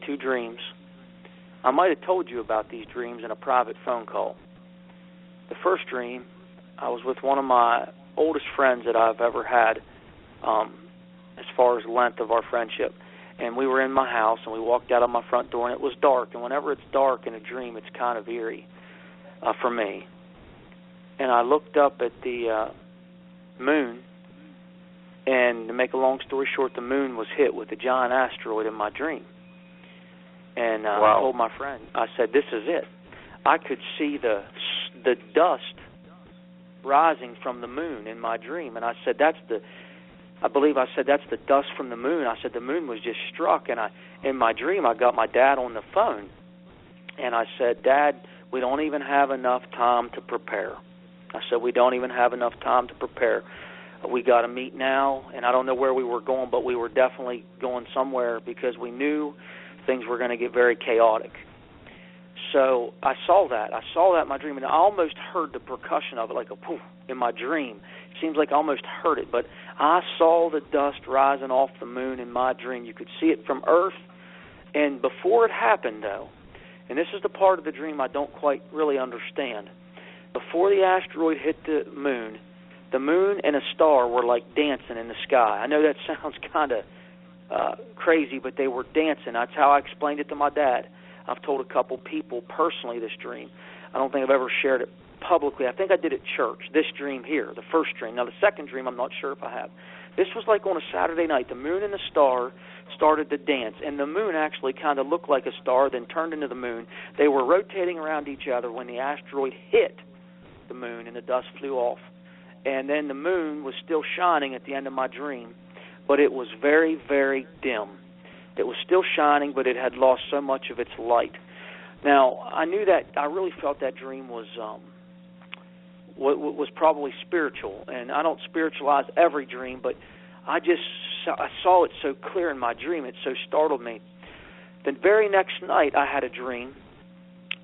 two dreams. I might have told you about these dreams in a private phone call. The first dream, I was with one of my oldest friends that I've ever had, as far as length of our friendship. And we were in my house, and we walked out of my front door, and it was dark. And whenever it's dark in a dream, it's kind of eerie for me. And I looked up at the moon, and to make a long story short, the moon was hit with a giant asteroid in my dream. And I told my friend, I said, this is it. I could see the dust rising from the moon in my dream. And I said, that's the dust from the moon. I said, the moon was just struck. And in my dream, I got my dad on the phone. And I said, Dad, we don't even have enough time to prepare. I said, we don't even have enough time to prepare. We got to meet now. And I don't know where we were going, but we were definitely going somewhere because we knew things were going to get very chaotic. So I saw that in my dream, and I almost heard the percussion of it, like a poof in my dream. It seems like I almost heard it, but I saw the dust rising off the moon in my dream. You could see it from Earth, and before it happened, though, and this is the part of the dream I don't quite really understand, before the asteroid hit the moon and a star were like dancing in the sky. I know that sounds kind of crazy, but they were dancing. That's how I explained it to my dad. I've told a couple people personally this dream. I don't think I've ever shared it publicly. I think I did it at church, this dream here, the first dream. Now, the second dream, I'm not sure if I have. This was like on a Saturday night. The moon and the star started to dance, and the moon actually kind of looked like a star, then turned into the moon. They were rotating around each other when the asteroid hit the moon and the dust flew off. And then the moon was still shining at the end of my dream, but it was very, very dim. It was still shining, but it had lost so much of its light. Now, I knew that, I really felt that dream was probably spiritual, and I don't spiritualize every dream, but I saw it so clear in my dream, it so startled me. The very next night, I had a dream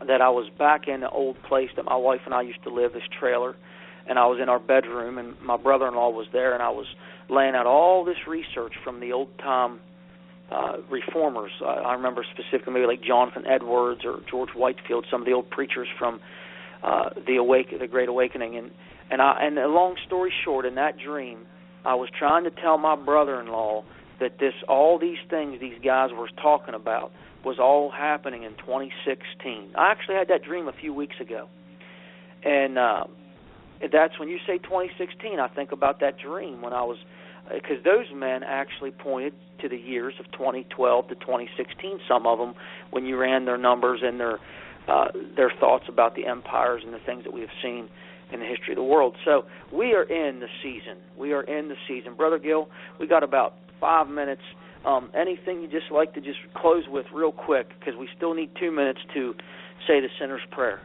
that I was back in the old place that my wife and I used to live, this trailer, and I was in our bedroom, and my brother-in-law was there, and I was laying out all this research from the old-time reformers. I remember specifically maybe like Jonathan Edwards or George Whitefield, some of the old preachers from the Great Awakening, and a long story short, in that dream, I was trying to tell my brother-in-law that all these things these guys were talking about was all happening in 2016. I actually had that dream a few weeks ago, and that's when you say 2016, I think about that dream when I was, because those men actually pointed to the years of 2012 to 2016. Some of them, when you ran their numbers and their thoughts about the empires and the things that we have seen in the history of the world. So we are in the season. We are in the season. Brother Gil, we got about 5 minutes. Anything you just like to just close with real quick, because we still need 2 minutes to say the sinner's prayer.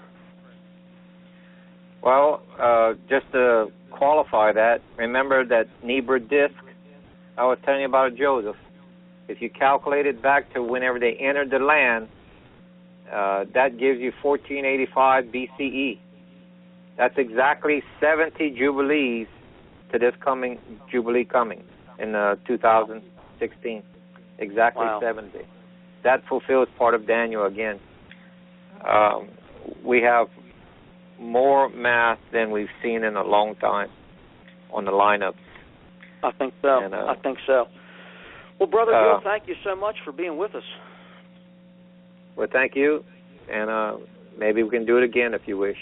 Well, just to qualify that, remember that Nibiru disc I was telling you about Joseph. If you calculate it back to whenever they entered the land, that gives you 1485 BCE. That's exactly 70 jubilees to this coming jubilee coming in 2016. Exactly. Wow. 70. That fulfills part of Daniel again. We have more math than we've seen in a long time on the lineup. I think so. I think so. Well, Brother Gil, thank you so much for being with us. Well, thank you, and maybe we can do it again if you wish.